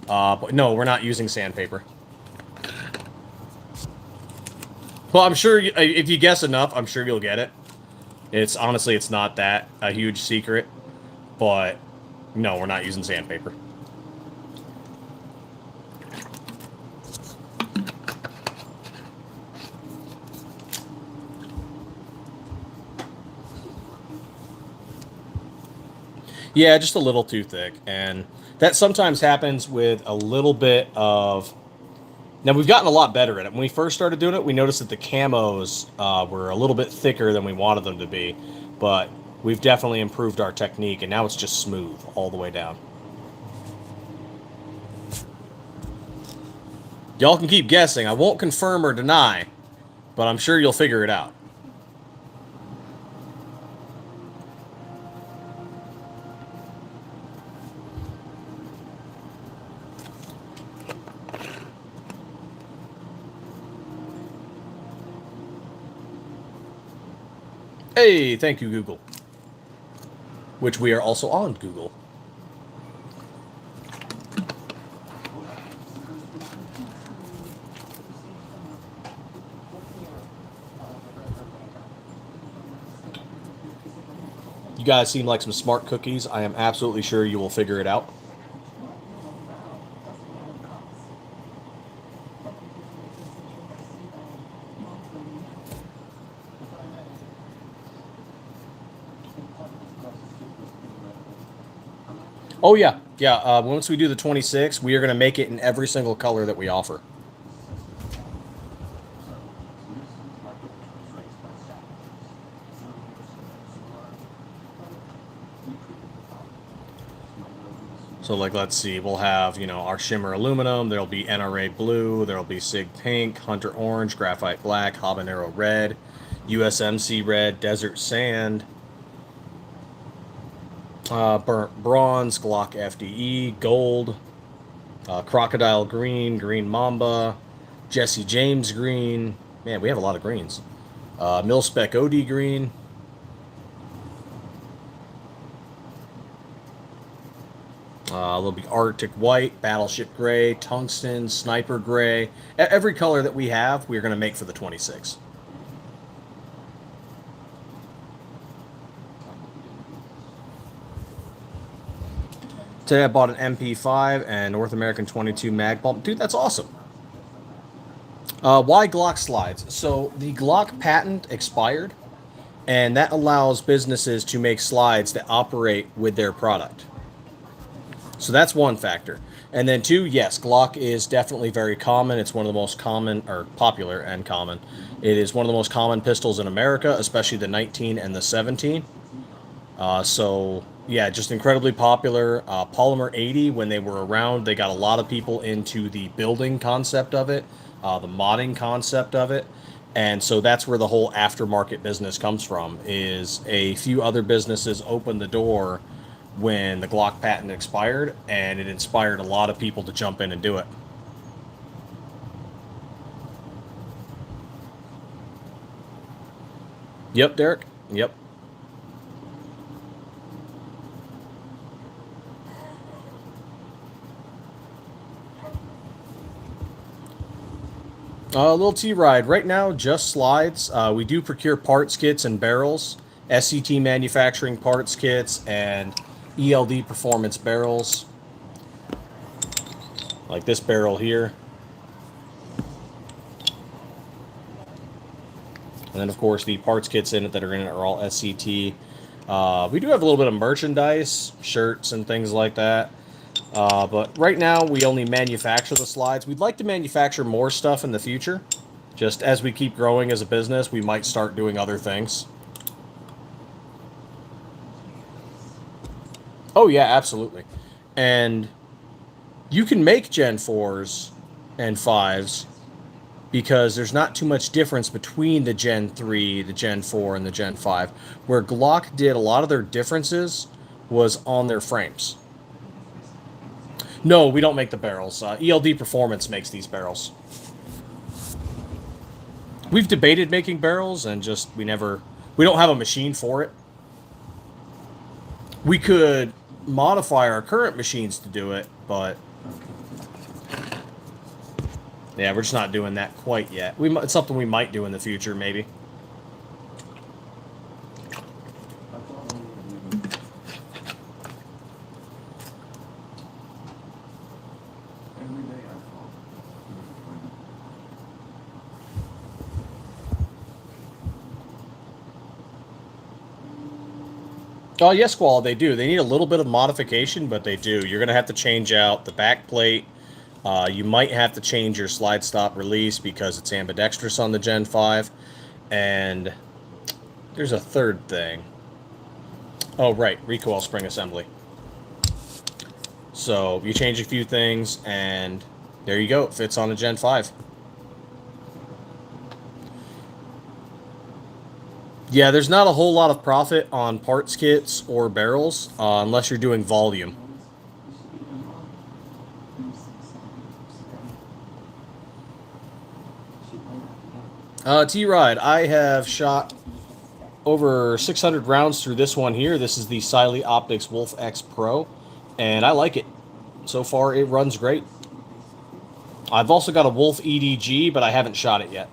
But no, we're not using sandpaper. Well, I'm sure if you guess enough, I'm sure you'll get it. Honestly, it's not that a huge secret, but no, we're not using sandpaper. Yeah, just a little too thick. And that sometimes happens with a little bit of... Now, we've gotten a lot better at it. When we first started doing it, we noticed that the camos were a little bit thicker than we wanted them to be. But we've definitely improved our technique, and now it's just smooth all the way down. Y'all can keep guessing. I won't confirm or deny, but I'm sure you'll figure it out. Hey, thank you, Google. Which we are also on Google. You guys seem like some smart cookies. I am absolutely sure you will figure it out. Oh, yeah. Yeah, once we do the 26, we are going to make it in every single color that we offer. So, like, let's see. We'll have, you know, our shimmer aluminum. There'll be NRA blue. There'll be SIG pink, Hunter orange, graphite black, habanero red, USMC red, desert sand, burnt bronze, Glock FDE, gold, crocodile green, green mamba, Jesse James green. Man, we have a lot of greens. Mil-spec OD green. There'll be Arctic white, battleship gray, tungsten, sniper gray. Every color that we have, we're going to make for the 26. Today I bought an MP5 and North American 22 mag pump. Dude, that's awesome. Why Glock slides? So the Glock patent expired, and that allows businesses to make slides that operate with their product. So that's one factor. And then two, yes, Glock is definitely very common. It's one of the most common, or popular and common. It is one of the most common pistols in America, especially the 19 and the 17. So, yeah, just incredibly popular. Polymer 80, when they were around, they got a lot of people into the building concept of it, the modding concept of it. And so that's where the whole aftermarket business comes from, is a few other businesses opened the door when the Glock patent expired, and it inspired a lot of people to jump in and do it. Yep, Derek. Yep. Little T-Ride. Right now, just slides. We do procure parts kits and barrels. SCT Manufacturing parts kits and ELD Performance barrels. Like this barrel here. And then, of course, the parts kits in it that are in it are all SCT. We do have a little bit of merchandise, shirts and things like that. But right now, we only manufacture the slides. We'd like to manufacture more stuff in the future. Just as we keep growing as a business, we might start doing other things. Oh, yeah, absolutely. And you can make Gen 4s and 5s because there's not too much difference between the Gen 3, the Gen 4, and the Gen 5. Where Glock did a lot of their differences was on their frames. No, we don't make the barrels. ELD Performance makes these barrels. We've debated making barrels, and just we don't have a machine for it. We could modify our current machines to do it, but yeah, we're just not doing that quite yet. It's something we might do in the future, maybe. Oh, yes, Squall, they do. They need a little bit of modification, but they do. You're going to have to change out the back plate. You might have to change your slide stop release because it's ambidextrous on the Gen 5. And there's a third thing. Oh, right, recoil spring assembly. So you change a few things, and there you go. It fits on a Gen 5. Yeah, there's not a whole lot of profit on parts kits or barrels unless you're doing volume. T-Ride, I have shot over 600 rounds through this one here. This is the Siley Optics Wolf X Pro, and I like it. So far, it runs great. I've also got a Wolf EDG, but I haven't shot it yet.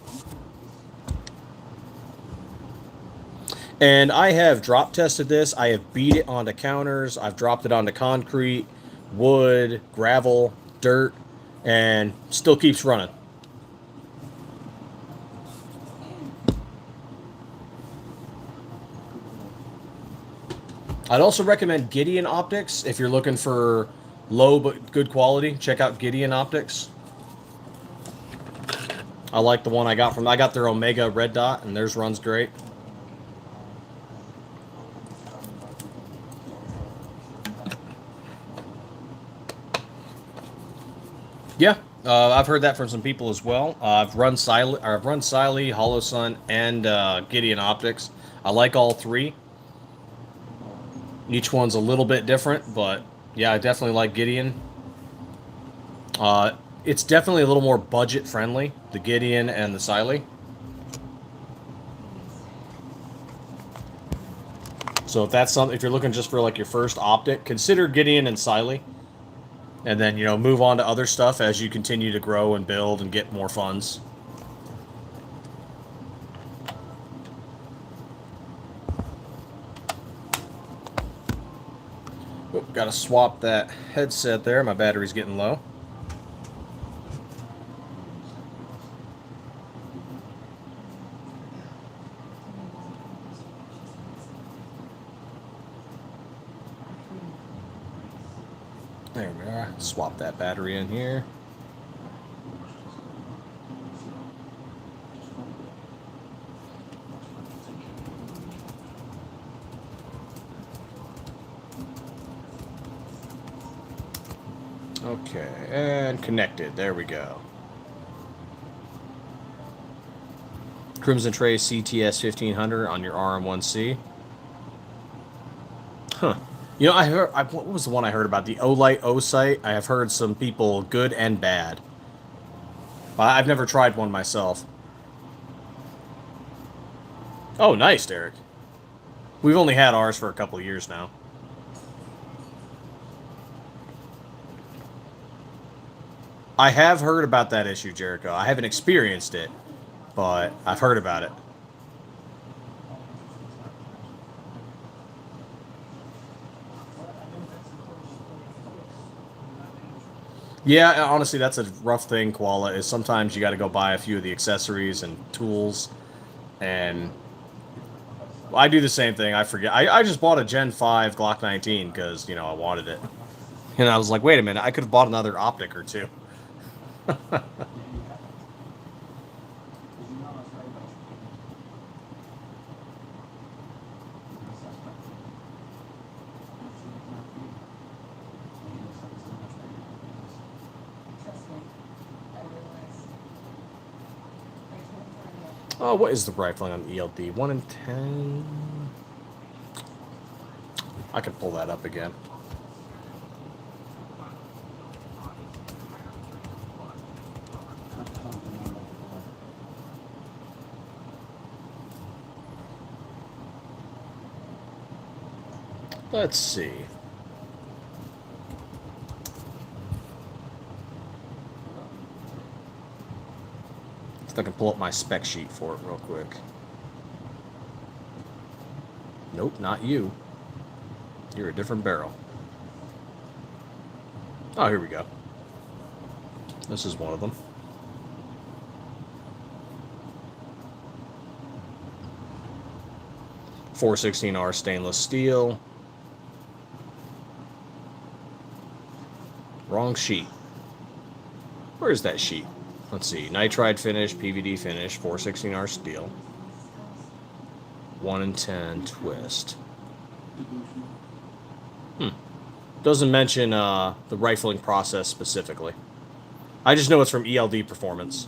And I have drop tested this. I have beat it onto counters. I've dropped it onto concrete, wood, gravel, dirt, and still keeps running. I'd also recommend Gideon Optics if you're looking for low but good quality. Check out Gideon Optics. I like the one I got their Omega Red Dot, and theirs runs great. Yeah, I've heard that from some people as well. I've run Siley, HoloSun, and Gideon Optics. I like all three. Each one's a little bit different, but yeah, I definitely like Gideon. It's definitely a little more budget friendly, the Gideon and the Siley. So if that's something, if you're looking just for like your first optic, consider Gideon and Siley. And then, you know, move on to other stuff as you continue to grow and build and get more funds. Oh, gotta swap that headset there. My battery's getting low. There we are. Swap that battery in here. Okay, and connected. There we go. Crimson Trace CTS 1500 on your RM1C. Huh. You know, what was the one I heard about? The Olight O-Sight. I have heard some people good and bad. But I've never tried one myself. Oh, nice, Derek. We've only had ours for a couple of years now. I have heard about that issue, Jericho. I haven't experienced it, but I've heard about it. Yeah, honestly, that's a rough thing, Koala, is sometimes you got to go buy a few of the accessories and tools, and I do the same thing. I forget. I just bought a Gen 5 Glock 19 because, you know, I wanted it. And I was like, wait a minute, I could have bought another optic or two. Oh, what is the rifling on ELD? 1 in 10? I could pull that up again. Let's see. If I can pull up my spec sheet for it real quick. Nope, not you. You're a different barrel. Oh, here we go. This is one of them. .416R stainless steel. Wrong sheet. Where is that sheet? Let's see. Nitride finish, PVD finish, 416R steel. 1 in 10 twist. Doesn't mention the rifling process specifically. I just know it's from ELD Performance.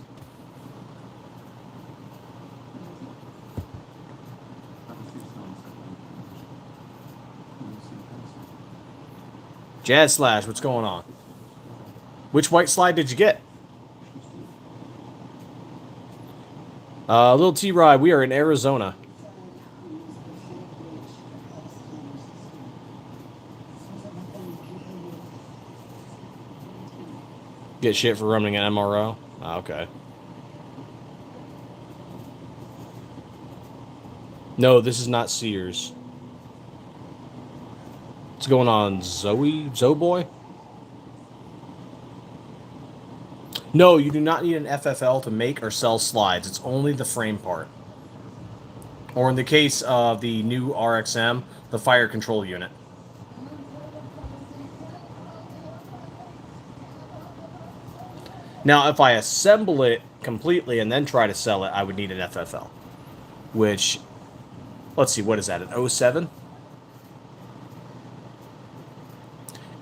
Jazz Slash, what's going on? Which white slide did you get? Little T-Rye, we are in Arizona. Get shit for running an MRO? Oh, okay. No, this is not Sears. What's going on, Zoe Boy? No, you do not need an FFL to make or sell slides. It's only the frame part. Or in the case of the new RXM, the fire control unit. Now, if I assemble it completely and then try to sell it, I would need an FFL. Which, let's see, what is that, an 07?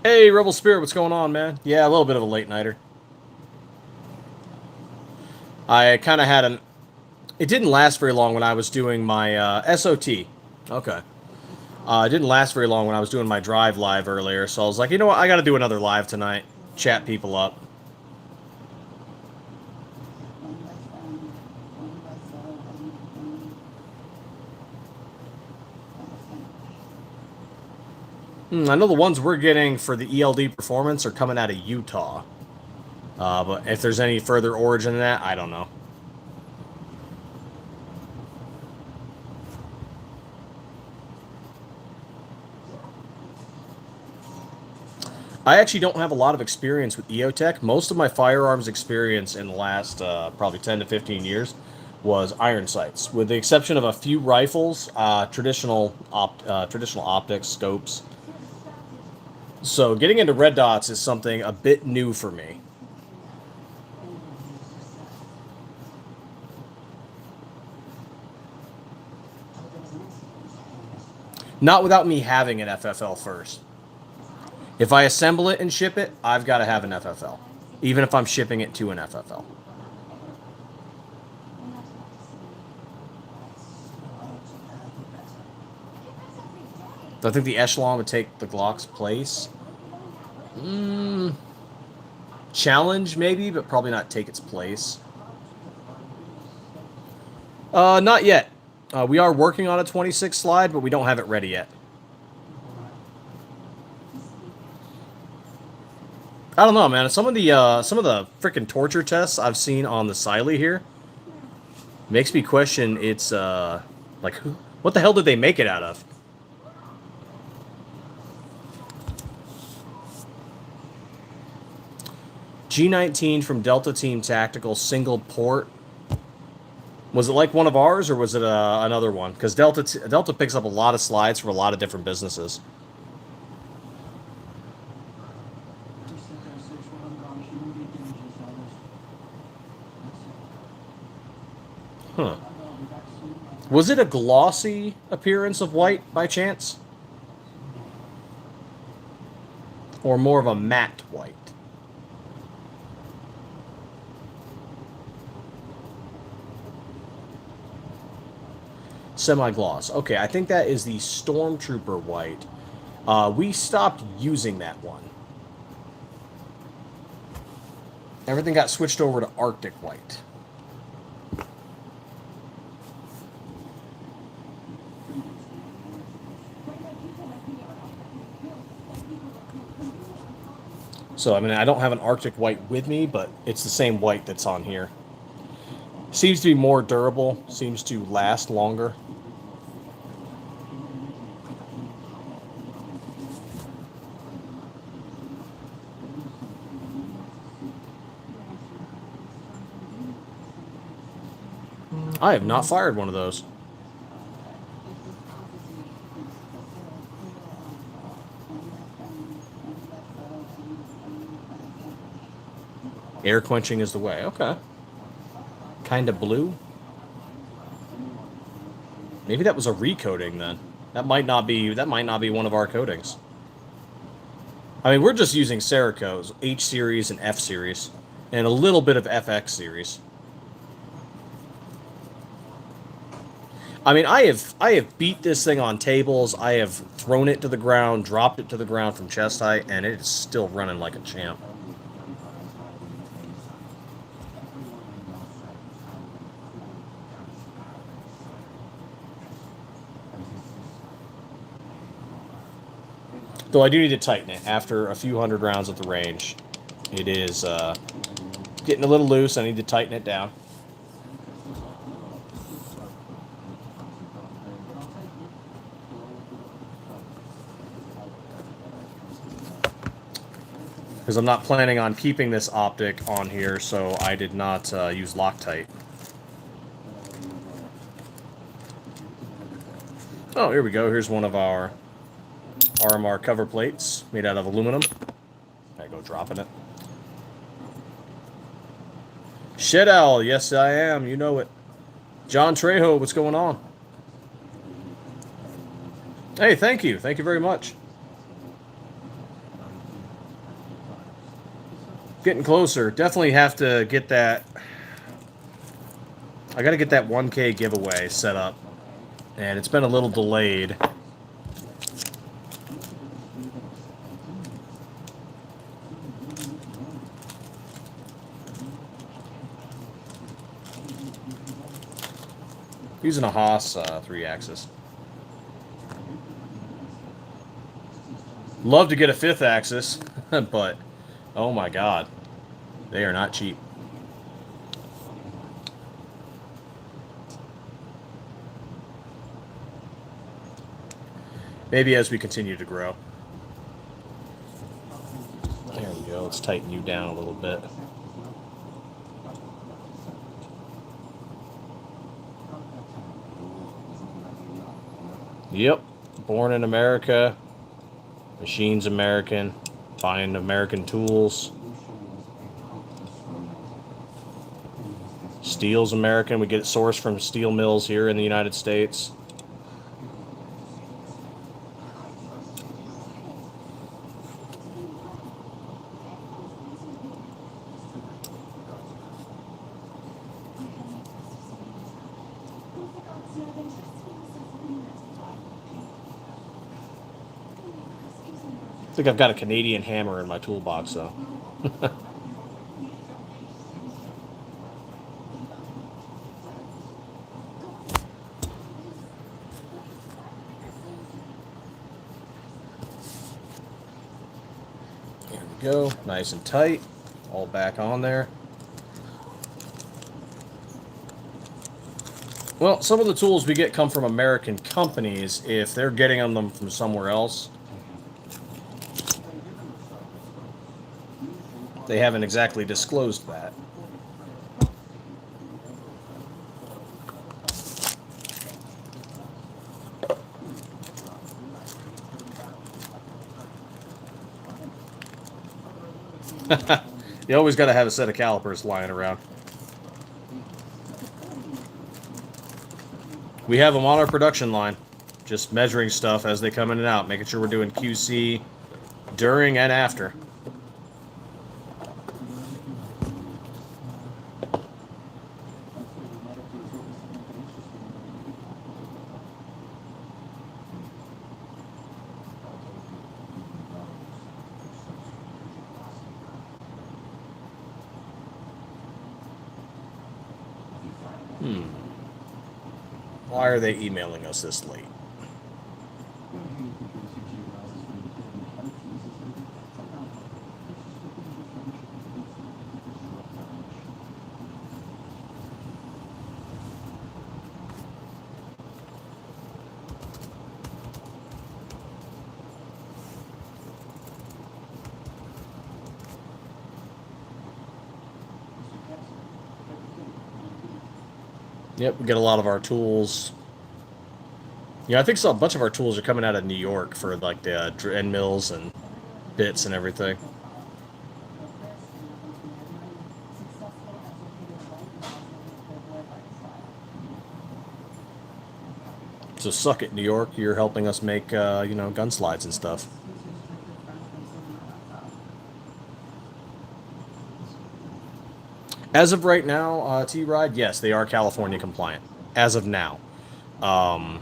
Hey, Rebel Spirit, what's going on, man? Yeah, a little bit of a late-nighter. I kind of had an... It didn't last very long when I was doing my SOT. Okay. It didn't last very long when I was doing my drive live earlier, so I was like, you know what, I got to do another live tonight. Chat people up. I know the ones we're getting for the ELD Performance are coming out of Utah. But if there's any further origin in that, I don't know. I actually don't have a lot of experience with EOTech. Most of my firearms experience in the last probably 10 to 15 years was iron sights, with the exception of a few rifles, traditional optics, scopes. So getting into red dots is something a bit new for me. Not without me having an FFL first. If I assemble it and ship it, I've got to have an FFL, even if I'm shipping it to an FFL. Do I think the Echelon would take the Glock's place? Challenge, maybe, but probably not take its place. Not yet. We are working on a 26 slide, but we don't have it ready yet. I don't know, man. Some of the freaking torture tests I've seen on the Siley here makes me question its like what the hell did they make it out of? G19 from Delta Team Tactical, single port. Was it like one of ours, or was it another one? Because Delta picks up a lot of slides from a lot of different businesses. Huh. Was it a glossy appearance of white by chance? Or more of a matte white? Semi-gloss. Okay, I think that is the Stormtrooper white. We stopped using that one. Everything got switched over to Arctic white. So, I mean, I don't have an Arctic white with me, but it's the same white that's on here. Seems to be more durable, seems to last longer. I have not fired one of those. Air quenching is the way. Okay. Kind of blue. Maybe that was a recoating then. That might not be one of our coatings. I mean, we're just using Cerakote, H series and F series, and a little bit of FX series. I mean, I have beat this thing on tables. I have thrown it to the ground, dropped it to the ground from chest height, and it is still running like a champ. Though I do need to tighten it after a few hundred rounds at the range. It is getting a little loose. I need to tighten it down. Because I'm not planning on keeping this optic on here, so I did not use Loctite. Oh, here we go. Here's one of our RMR cover plates made out of aluminum. I go dropping it. Shed Owl, yes I am, you know it. John Trejo, what's going on? Hey, thank you very much. Getting closer. Definitely have to get that. I gotta get that 1K giveaway set up. And it's been a little delayed. Using a Haas 3-axis. Love to get a 5th axis, but oh my god, they are not cheap. Maybe as we continue to grow. There we go. Let's tighten you down a little bit. Yep. Born in America. Machines American. Buying American tools. Steel's American. We get it sourced from steel mills here in the United States. I think I've got a Canadian hammer in my toolbox, though. There we go. Nice and tight. All back on there. Well, some of the tools we get come from American companies. If they're getting them from somewhere else, they haven't exactly disclosed that. You always got to have a set of calipers lying around. We have them on our production line, just measuring stuff as they come in and out, making sure we're doing QC during and after. Why are they emailing us this late? Yep, we get a lot of our tools. Yeah, I think so. A bunch of our tools are coming out of New York for like the end mills and bits and everything. So suck it, New York. You're helping us make, you know, gun slides and stuff. As of right now, T-Ride, yes, they are California compliant. As of now. Um,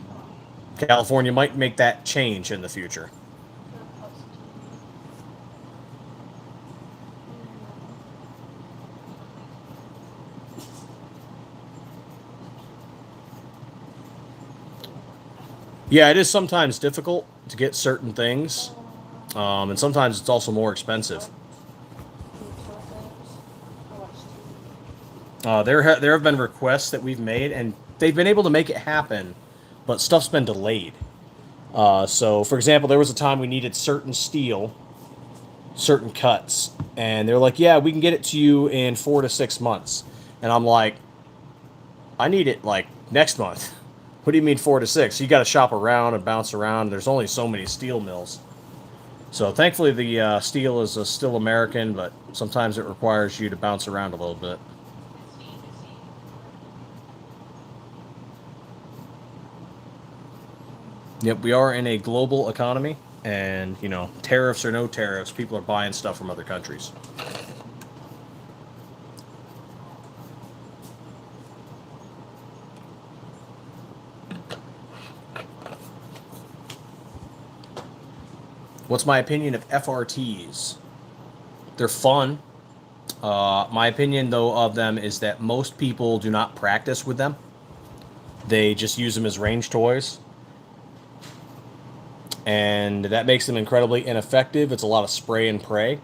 California might make that change in the future. Yeah, it is sometimes difficult to get certain things, and sometimes it's also more expensive. There have been requests that we've made, and they've been able to make it happen, but stuff's been delayed. So, for example, there was a time we needed certain steel, certain cuts, and they're like, "Yeah, we can get it to you in 4 to 6 months," and I'm like, "I need it like next month." What do you mean 4 to 6? You got to shop around and bounce around. There's only so many steel mills. So thankfully the steel is still American, but sometimes it requires you to bounce around a little bit. Yep, we are in a global economy, and you know, tariffs or no tariffs, people are buying stuff from other countries. What's my opinion of FRTs? They're fun. My opinion, though, of them is that most people do not practice with them. They just use them as range toys, and that makes them incredibly ineffective. It's a lot of spray and pray.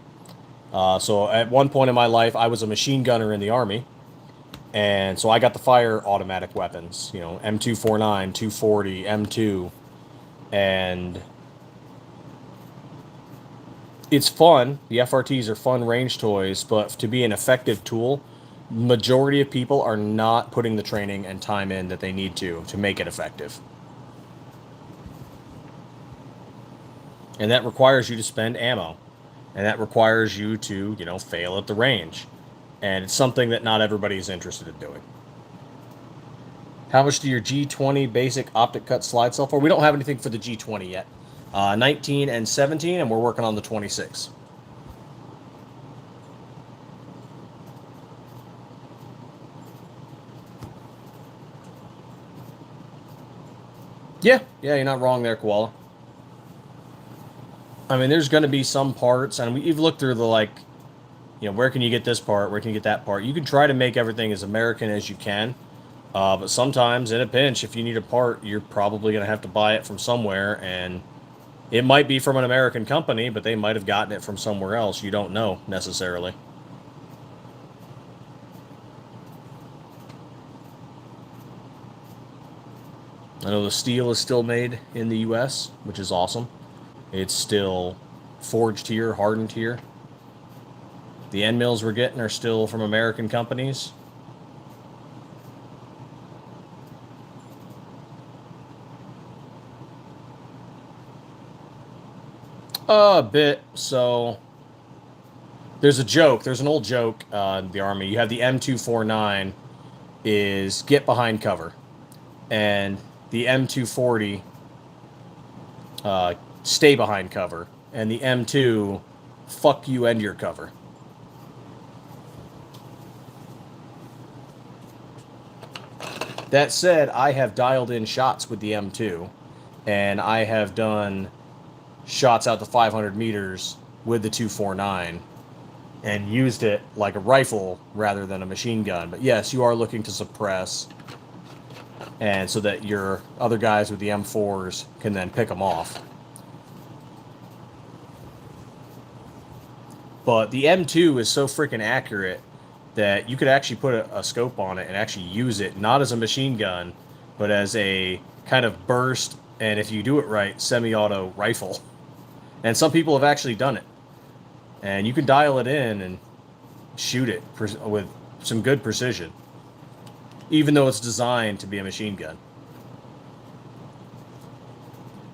So at one point in my life, I was a machine gunner in the Army, and so I got to fire automatic weapons, you know, M249, 240, M2, and it's fun. The FRTs are fun range toys, but to be an effective tool, majority of people are not putting the training and time in that they need to make it effective. And that requires you to spend ammo. And that requires you to, you know, fail at the range. And it's something that not everybody is interested in doing. How much do your G20 basic optic cut slide sell for? We don't have anything for the G20 yet. 19 and 17, and we're working on the 26. Yeah, you're not wrong there, Koala. I mean, there's going to be some parts, and we've looked through the, like, you know, where can you get this part? Where can you get that part? You can try to make everything as American as you can, but sometimes, in a pinch, if you need a part, you're probably going to have to buy it from somewhere, and it might be from an American company, but they might have gotten it from somewhere else. You don't know, necessarily. I know the steel is still made in the U.S., which is awesome. It's still forged here, hardened here. The end mills we're getting are still from American companies. A bit. So there's a joke. There's an old joke in the Army. You have the M249 is get behind cover, and the M240 stay behind cover, and the M2 fuck you and your cover. That said, I have dialed in shots with the M2, and I have done shots out to 500 meters with the 249 and used it like a rifle rather than a machine gun. But yes, you are looking to suppress, and so that your other guys with the M4s can then pick them off. But the M2 is so freaking accurate that you could actually put a scope on it and actually use it, not as a machine gun, but as a kind of burst, and if you do it right, semi-auto rifle. And some people have actually done it. And you can dial it in and shoot it with some good precision, even though it's designed to be a machine gun.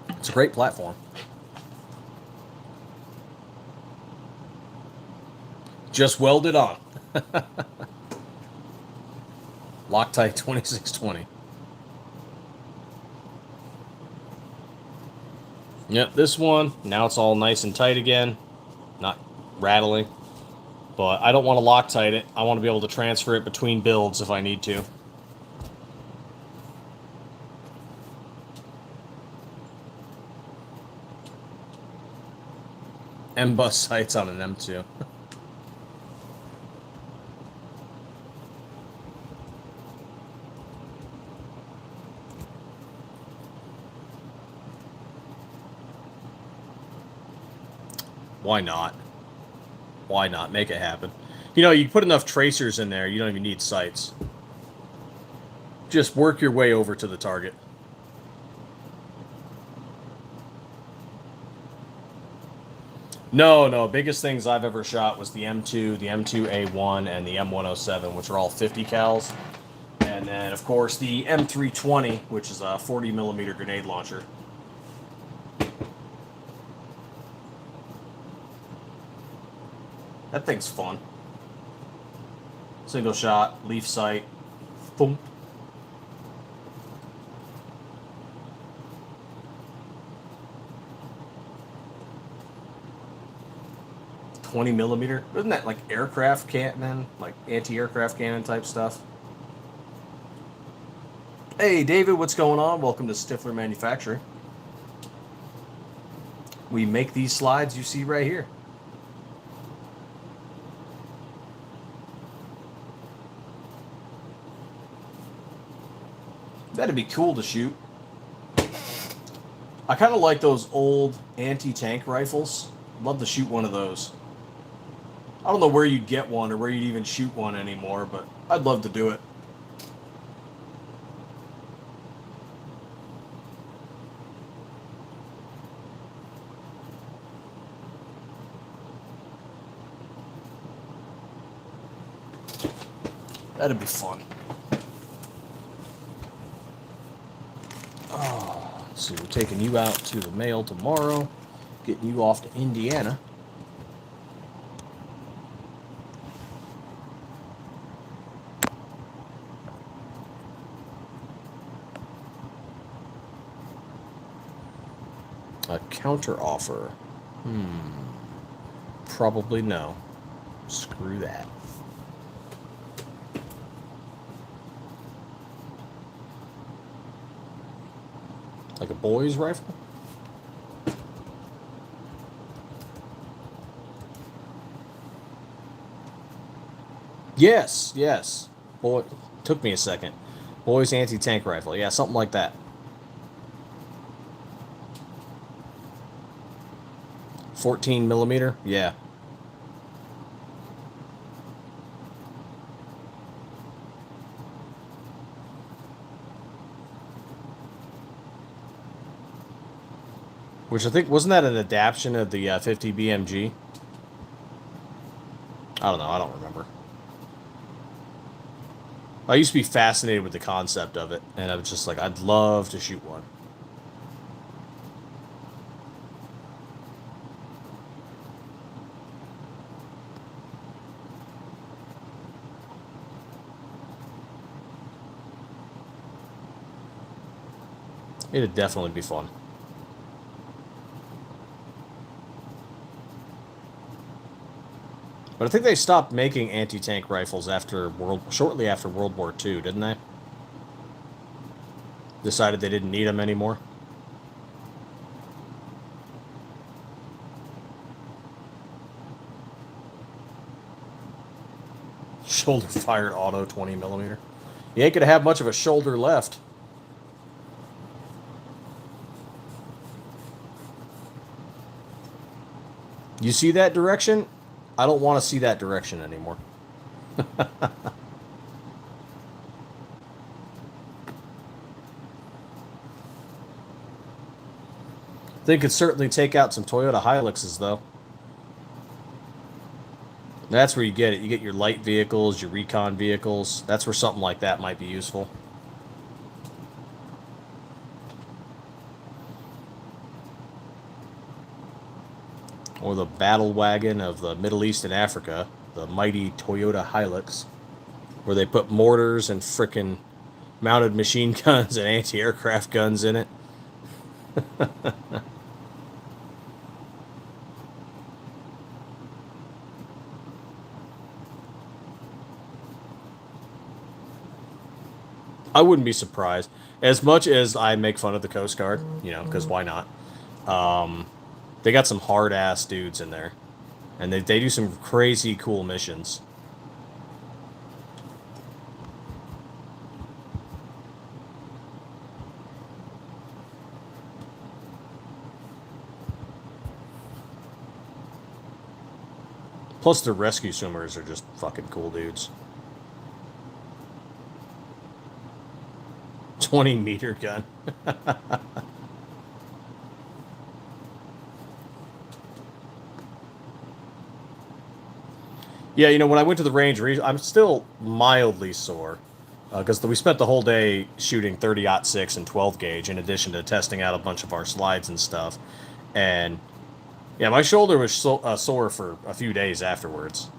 It's a great platform. Just welded on. Loctite 2620. Yep, this one, now it's all nice and tight again. Not rattling. But I don't want to Loctite it. I want to be able to transfer it between builds if I need to. M-bus sights on an M2. Why not? Why not? Make it happen. You know, you put enough tracers in there, you don't even need sights. Just work your way over to the target. No. Biggest things I've ever shot was the M2, the M2A1, and the M107, which are all 50 cals. And then, of course, the M320, which is a 40 millimeter grenade launcher. That thing's fun. Single shot, leaf sight, boom. .20 millimeter. Isn't that like aircraft cannon, like anti-aircraft cannon type stuff? Hey, David, what's going on? Welcome to Stiffler Manufacturing. We make these slides you see right here. That'd be cool to shoot. I kind of like those old anti-tank rifles. Love to shoot one of those. I don't know where you'd get one or where you'd even shoot one anymore, but I'd love to do it. That'd be fun. Oh, let's see, we're taking you out to the mail tomorrow, getting you off to Indiana. A counter offer. Probably no. Screw that. Like a boy's rifle? Yes. Boy, took me a second. Boy's anti-tank rifle. Yeah, something like that. 14 millimeter? Yeah. Which I think, wasn't that an adaptation of the 50 BMG? I don't know, I don't remember. I used to be fascinated with the concept of it, and I was just like, I'd love to shoot one. It'd definitely be fun. But I think they stopped making anti-tank rifles shortly after World War II, didn't they? Decided they didn't need them anymore. Shoulder-fired auto 20 millimeter. You ain't gonna have much of a shoulder left. You see that direction? I don't want to see that direction anymore. They could certainly take out some Toyota Hiluxes, though. That's where you get it. You get your light vehicles, your recon vehicles. That's where something like that might be useful. Or the battle wagon of the Middle East and Africa, the mighty Toyota Hilux, where they put mortars and frickin' mounted machine guns and anti-aircraft guns in it. I wouldn't be surprised. As much as I make fun of the Coast Guard, you know, because why not? They got some hard ass dudes in there, and they do some crazy cool missions. Plus, the rescue swimmers are just fucking cool dudes. 20-meter gun. Yeah, you know, when I went to the range, I'm still mildly sore because we spent the whole day shooting 30-06 and 12 gauge in addition to testing out a bunch of our slides and stuff. And yeah, my shoulder was sore for a few days afterwards.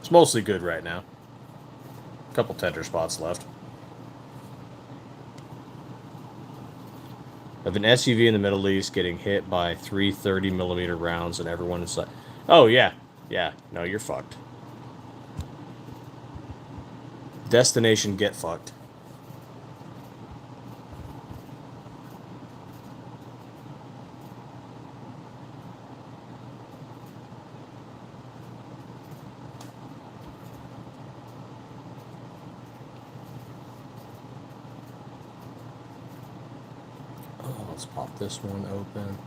It's mostly good right now. A couple tender spots left. I have an SUV in the Middle East getting hit by 3 30-millimeter rounds, and everyone is like, "Oh yeah, yeah, no, you're fucked." Destination get fucked. Oh, let's pop this one open.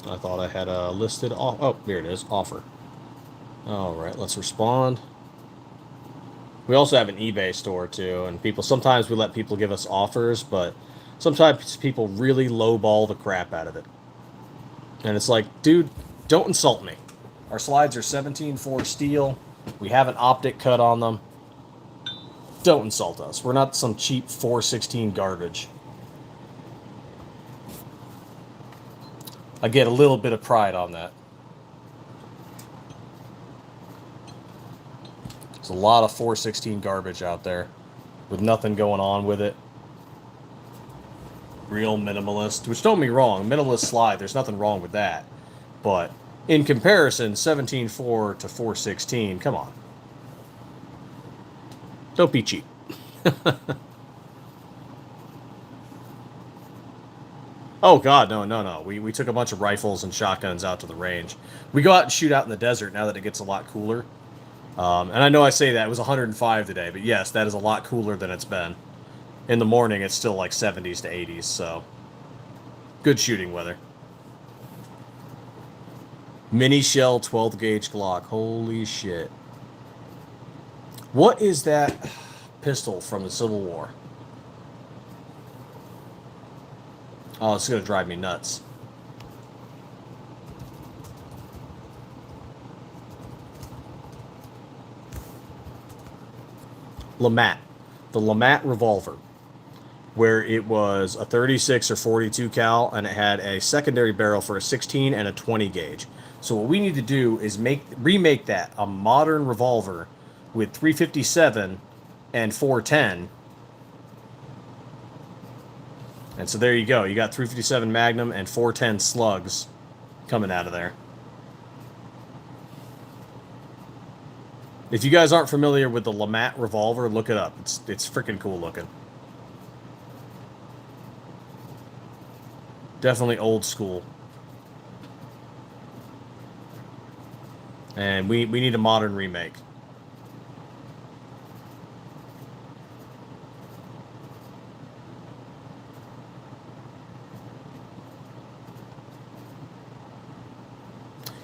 I thought I had a listed off. Oh, here it is. Offer. All right, let's respond. We also have an eBay store too, and sometimes we let people give us offers, but sometimes people really lowball the crap out of it. And it's like, dude, don't insult me. Our slides are 17.4 steel. We have an optic cut on them. Don't insult us. We're not some cheap 416 garbage. I get a little bit of pride on that. There's a lot of 416 garbage out there with nothing going on with it. Real minimalist, which don't get me wrong, minimalist slide, there's nothing wrong with that. But in comparison, 17.4 to 416, come on. Don't be cheap. Oh, God, no. We took a bunch of rifles and shotguns out to the range. We go out and shoot out in the desert now that it gets a lot cooler. And I know I say that. It was 105 today, but yes, that is a lot cooler than it's been. In the morning, it's still like 70s to 80s, so good shooting weather. Mini shell 12 gauge Glock. Holy shit. What is that pistol from the Civil War? Oh, it's going to drive me nuts. LeMat. The LeMat revolver, where it was a 36 or 42 cal, and it had a secondary barrel for a 16 and a 20 gauge. So what we need to do is remake that a modern revolver with 357 and 410. And so there you go. You got 357 Magnum and 410 slugs coming out of there. If you guys aren't familiar with the LeMat revolver, look it up. It's freaking cool looking. Definitely old school. And we need a modern remake.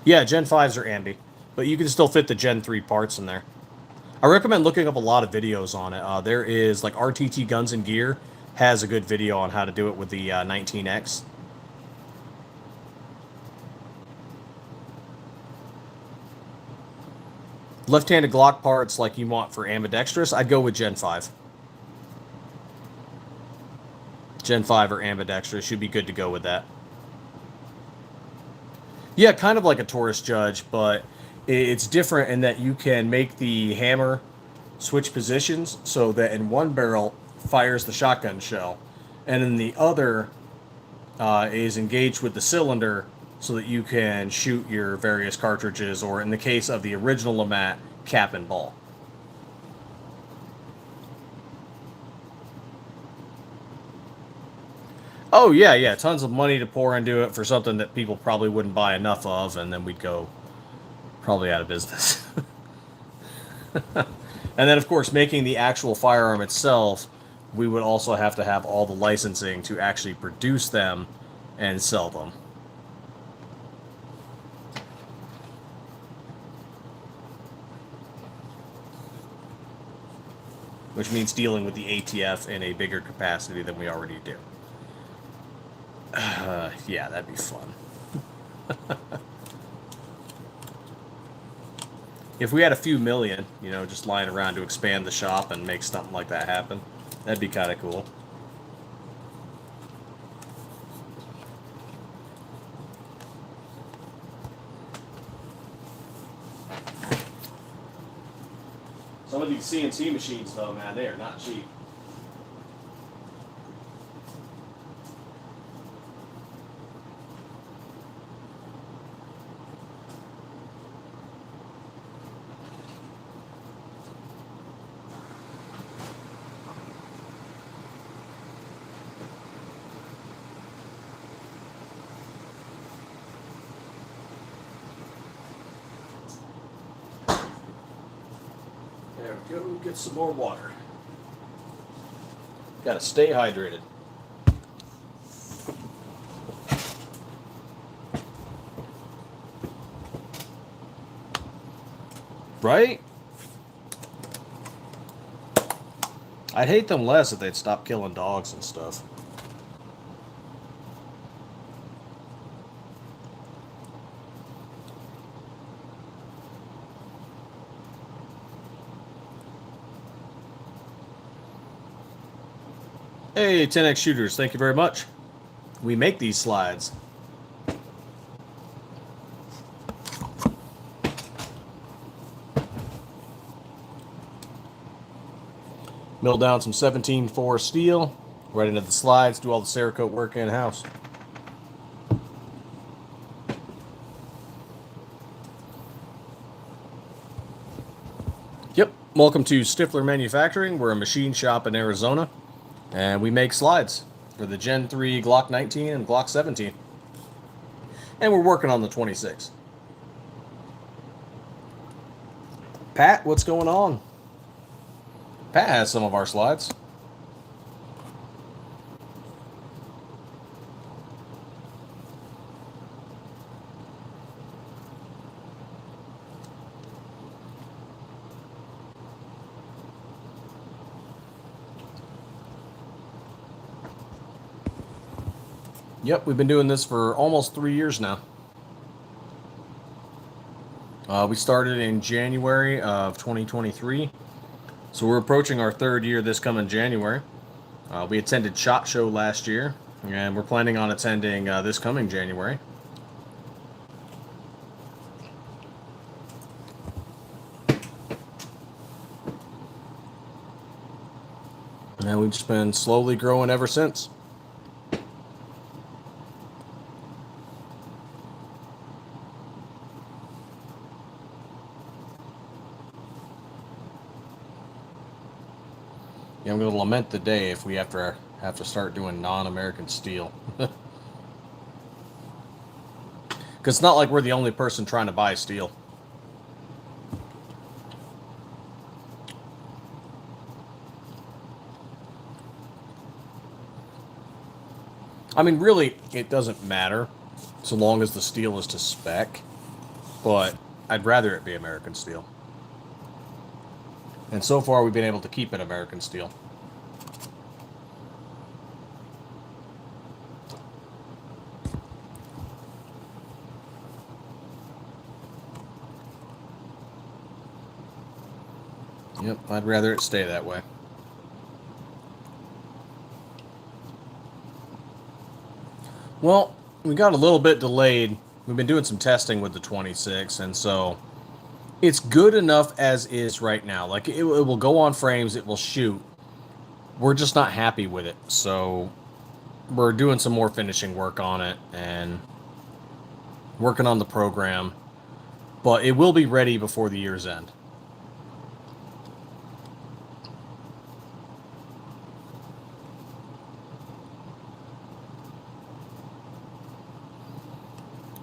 Yeah, Gen 5s are ambi, but you can still fit the Gen 3 parts in there. I recommend looking up a lot of videos on it. There is, like, RTT Guns and Gear has a good video on how to do it with the 19X. Left-handed Glock parts like you want for ambidextrous, I'd go with Gen 5. Gen 5 or ambidextrous should be good to go with that. Yeah, kind of like a Taurus Judge, but it's different in that you can make the hammer switch positions so that in one barrel fires the shotgun shell, and then the other is engaged with the cylinder so that you can shoot your various cartridges, or in the case of the original LeMat, cap and ball. Oh yeah, tons of money to pour into it for something that people probably wouldn't buy enough of, and then we'd go probably out of business. And then, of course, making the actual firearm itself, we would also have to have all the licensing to actually produce them and sell them. Which means dealing with the ATF in a bigger capacity than we already do. Yeah, that'd be fun. If we had a few million, you know, just lying around to expand the shop and make something like that happen, that'd be kind of cool. Some of these CNC machines, though, man, they are not cheap. There we go, get some more water. Gotta stay hydrated. Right? I'd hate them less if they'd stop killing dogs and stuff. Hey, 10X Shooters, thank you very much. We make these slides. Mill down some 17-4 steel, right into the slides, do all the Cerakote work in-house. Yep, welcome to Stiffler Manufacturing. We're a machine shop in Arizona. And we make slides for the Gen 3 Glock 19 and Glock 17. And we're working on the 26. Pat, what's going on? Pat has some of our slides. Yep, we've been doing this for almost 3 years now. We started in January of 2023, so we're approaching our 3rd year this coming January. We attended SHOT Show last year, and we're planning on attending this coming January. And we've just been slowly growing ever since. Yeah, I'm going to lament the day if we have to start doing non-American steel. Because it's not like we're the only person trying to buy steel. I mean, really, it doesn't matter so long as the steel is to spec, but I'd rather it be American steel. And so far, we've been able to keep it American steel. Yep, I'd rather it stay that way. Well, we got a little bit delayed. We've been doing some testing with the 26, and so it's good enough as is right now. Like, it will go on frames, it will shoot, we're just not happy with it. So we're doing some more finishing work on it and working on the program, but it will be ready before the year's end.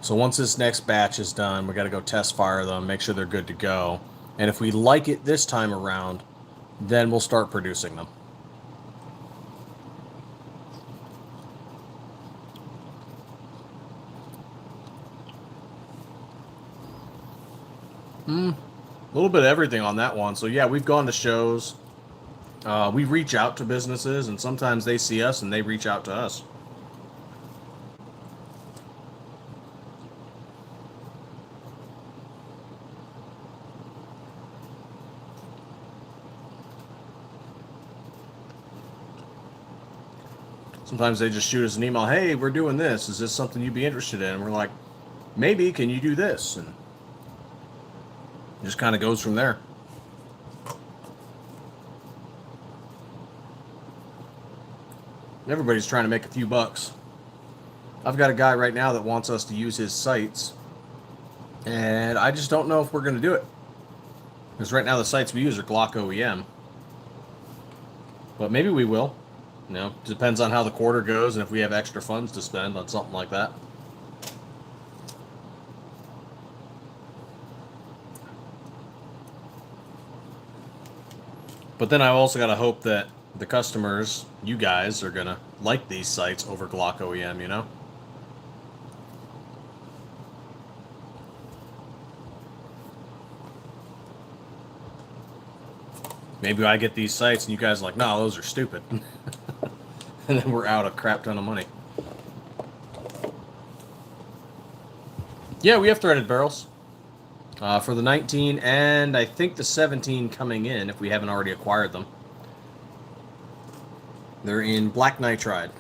So once this next batch is done, we got to go test fire them, make sure they're good to go. And if we like it this time around, then we'll start producing them. A little bit of everything on that one. So yeah, we've gone to shows. We reach out to businesses, and sometimes they see us and they reach out to us. Sometimes they just shoot us an email, hey, we're doing this. Is this something you'd be interested in? And we're like, maybe, can you do this? And it just kind of goes from there. Everybody's trying to make a few bucks. I've got a guy right now that wants us to use his sights, and I just don't know if we're going to do it. Because right now the sights we use are Glock OEM. But maybe we will. You know, depends on how the quarter goes and if we have extra funds to spend on something like that. But then I also got to hope that the customers, you guys, are going to like these sights over Glock OEM, you know? Maybe I get these sights and you guys are like, no, those are stupid. And then we're out a crap ton of money. Yeah, we have threaded barrels. For the 19 and I think the 17 coming in, if we haven't already acquired them. They're in black nitride.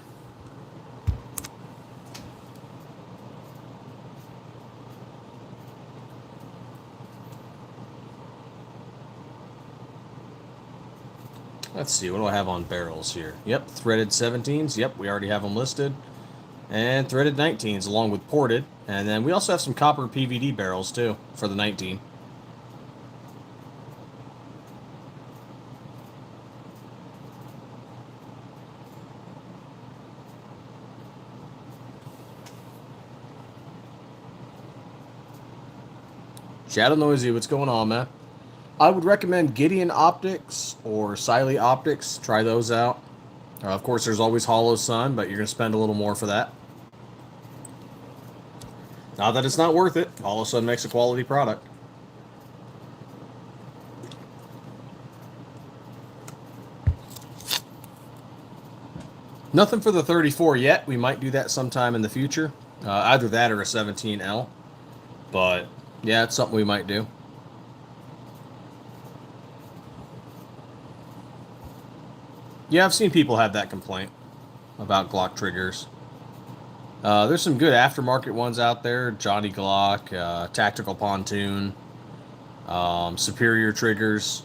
Let's see, what do I have on barrels here? Yep, threaded 17s. Yep, we already have them listed. And threaded 19s along with ported. And then we also have some copper PVD barrels too for the 19. Shadow Noisy, what's going on, man? I would recommend Gideon Optics or Siley Optics. Try those out. Of course, there's always Hollow Sun, but you're going to spend a little more for that. Not that it's not worth it. Hollow Sun makes a quality product. Nothing for the 34 yet. We might do that sometime in the future. Either that or a 17L. But, yeah, it's something we might do. Yeah, I've seen people have that complaint about Glock triggers. There's some good aftermarket ones out there. Johnny Glock, Tactical Pontoon, Superior Triggers.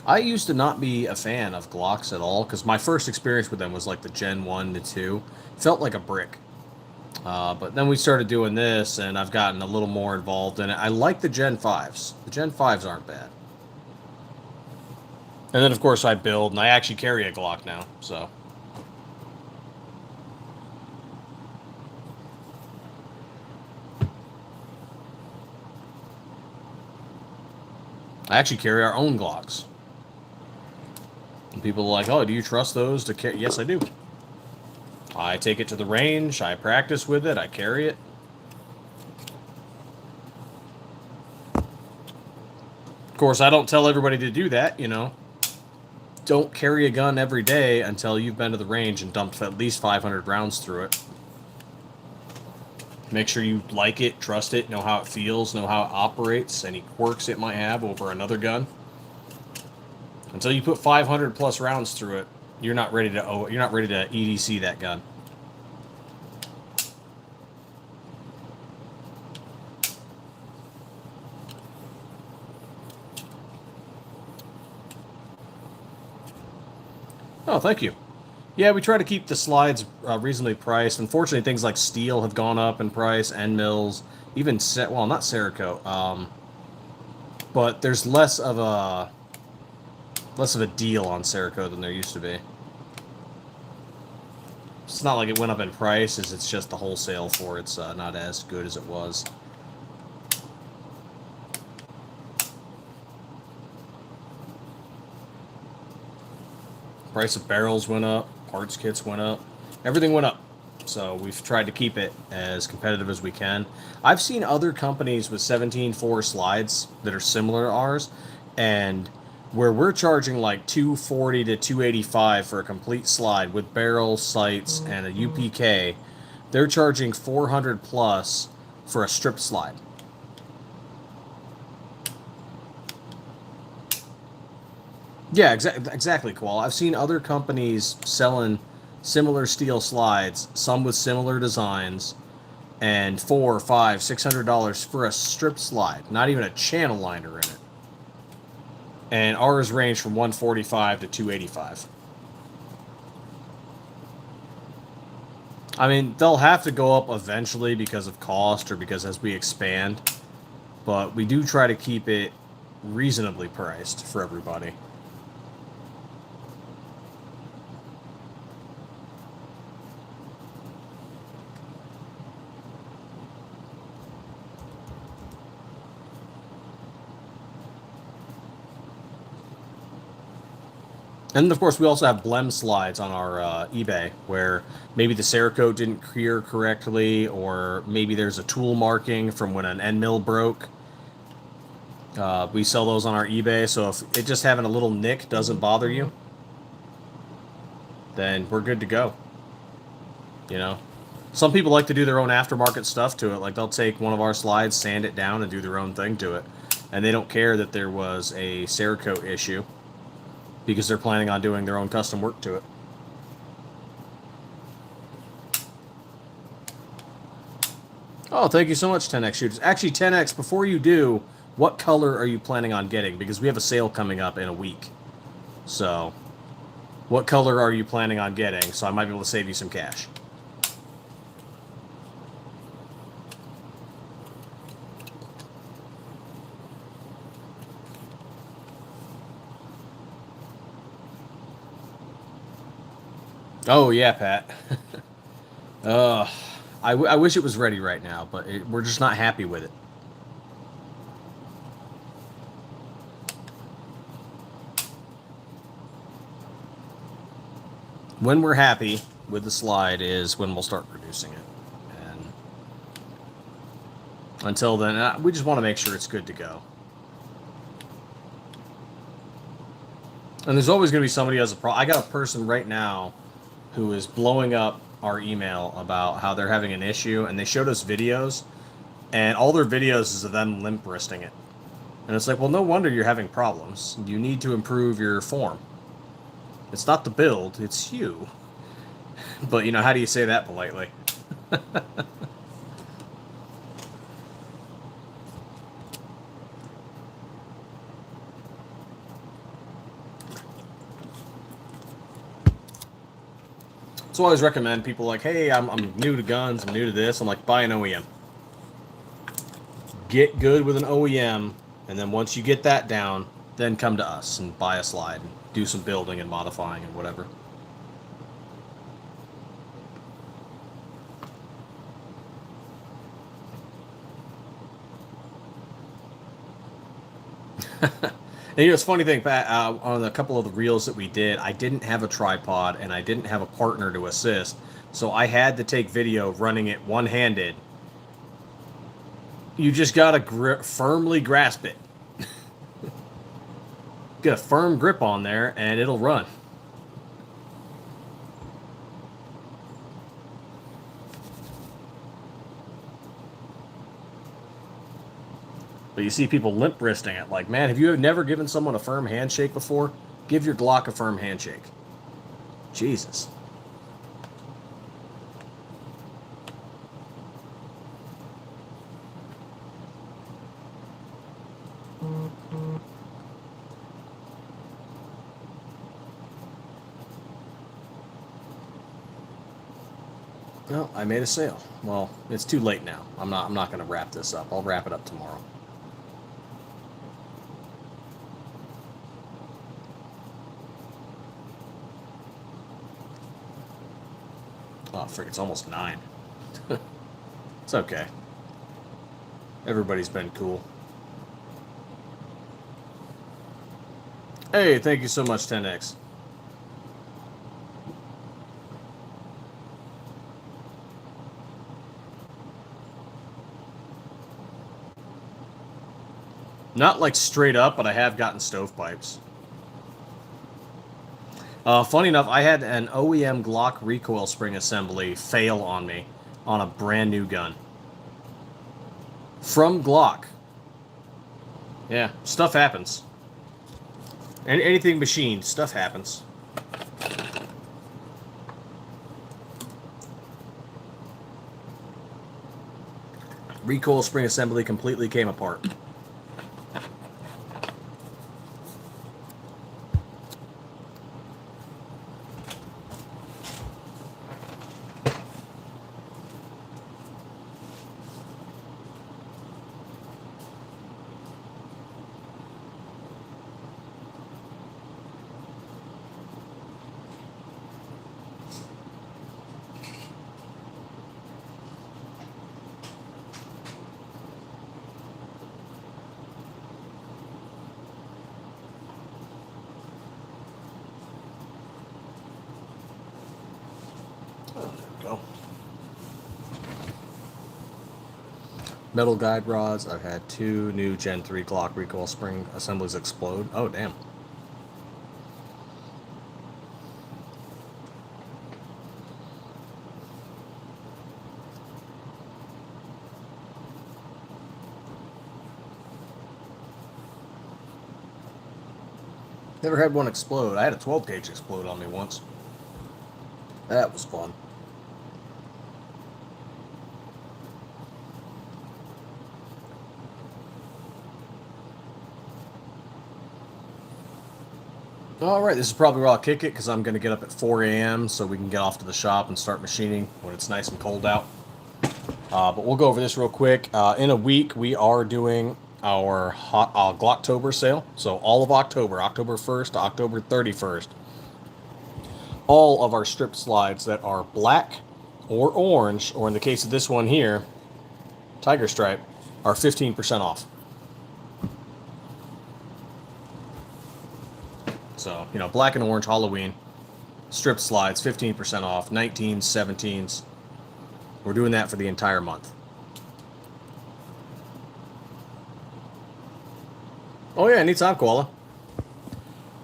I used to not be a fan of Glocks at all because my first experience with them was like the Gen 1 to 2. Felt like a brick. But then we started doing this, and I've gotten a little more involved in it. I like the Gen 5s. The Gen 5s aren't bad. And then, of course, I build, and I actually carry a Glock now, so. I actually carry our own Glocks. And people are like, oh, do you trust those to carry? Yes, I do. I take it to the range, I practice with it, I carry it. Of course, I don't tell everybody to do that, you know. Don't carry a gun every day until you've been to the range and dumped at least 500 rounds through it. Make sure you like it, trust it, know how it feels, know how it operates, any quirks it might have over another gun. Until you put 500 plus rounds through it, you're not ready to EDC that gun. Oh, thank you. Yeah, we try to keep the slides reasonably priced. Unfortunately, things like steel have gone up in price, end mills, even well, not Cerakote, but there's less of a deal on Cerakote than there used to be. It's not like it went up in price, it's just the wholesale for it's not as good as it was. Price of barrels went up, parts kits went up, everything went up. So we've tried to keep it as competitive as we can. I've seen other companies with 17.4 slides that are similar to ours, and where we're charging like $240 to $285 for a complete slide with barrels, sights, and a UPK, they're charging $400 plus for a strip slide. Yeah, exactly, Koal. I've seen other companies selling similar steel slides, some with similar designs, and $400, $500, $600 for a strip slide, not even a channel liner in it. And ours range from $145 to $285. I mean, they'll have to go up eventually because of cost or because as we expand, but we do try to keep it reasonably priced for everybody. And of course, we also have blem slides on our eBay where maybe the Cerakote didn't clear correctly, or maybe there's a tool marking from when an end mill broke. We sell those on our eBay, so if it just having a little nick doesn't bother you, then we're good to go. You know, some people like to do their own aftermarket stuff to it. Like they'll take one of our slides, sand it down, and do their own thing to it, and they don't care that there was a Cerakote issue, because they're planning on doing their own custom work to it. Oh, thank you so much, 10X Shooters. Actually, 10X, before you do, what color are you planning on getting? Because we have a sale coming up in a week. So, what color are you planning on getting? So I might be able to save you some cash. Oh, yeah, Pat. I wish it was ready right now, but we're just not happy with it. When we're happy with the slide is when we'll start producing it. And until then, we just want to make sure it's good to go. And there's always going to be somebody who has a problem. I got a person right now who is blowing up our email about how they're having an issue, and they showed us videos, and all their videos is of them limp wristing it. And it's like, well, no wonder you're having problems. You need to improve your form. It's not the build, it's you. But, you know, how do you say that politely? So I always recommend people like, hey, I'm new to guns, I'm new to this. I'm like, buy an OEM. Get good with an OEM, and then once you get that down, then come to us and buy a slide and do some building and modifying and whatever. And you know, it's a funny thing, Pat, on a couple of the reels that we did, I didn't have a tripod and I didn't have a partner to assist. So I had to take video running it one-handed. You just got to firmly grasp it. Get a firm grip on there and it'll run. But you see people limp wristing it. Like, man, have you never given someone a firm handshake before? Give your Glock a firm handshake. Jesus. Well, I made a sale. Well, it's too late now. I'm not going to wrap this up. I'll wrap it up tomorrow. Oh, frick, it's almost 9. It's okay. Everybody's been cool. Hey, thank you so much, 10X. Not like straight up, but I have gotten stovepipes. Funny enough, I had an OEM Glock recoil spring assembly fail on me on a brand new gun. From Glock. Yeah, stuff happens. Anything machined, stuff happens. Recoil spring assembly completely came apart. Metal guide rods. I've had 2 new Gen 3 Glock recoil spring assemblies explode. Oh, damn. Never had one explode. I had a 12 gauge explode on me once. That was fun. Alright, this is probably where I'll kick it because I'm going to get up at 4 a.m. so we can get off to the shop and start machining when it's nice and cold out. But we'll go over this real quick. In a week, we are doing our Glocktober sale. So all of October, October 1st to October 31st. All of our stripped slides that are black or orange, or in the case of this one here, Tiger Stripe, are 15% off. So, you know, black and orange Halloween, stripped slides, 15% off, 19s, 17s. We're doing that for the entire month. Oh yeah, anytime, Koala.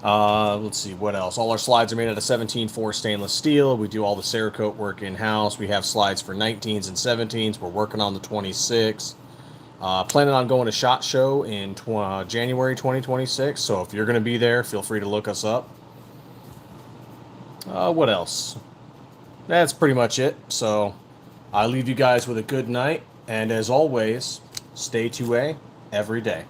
Let's see, what else? All our slides are made out of 17-4 stainless steel. We do all the Cerakote work in-house. We have slides for 19s and 17s. We're working on the 26. Planning on going to SHOT Show in January 2026. So if you're going to be there, feel free to look us up. What else? That's pretty much it. So I leave you guys with a good night. And as always, stay 2A every day.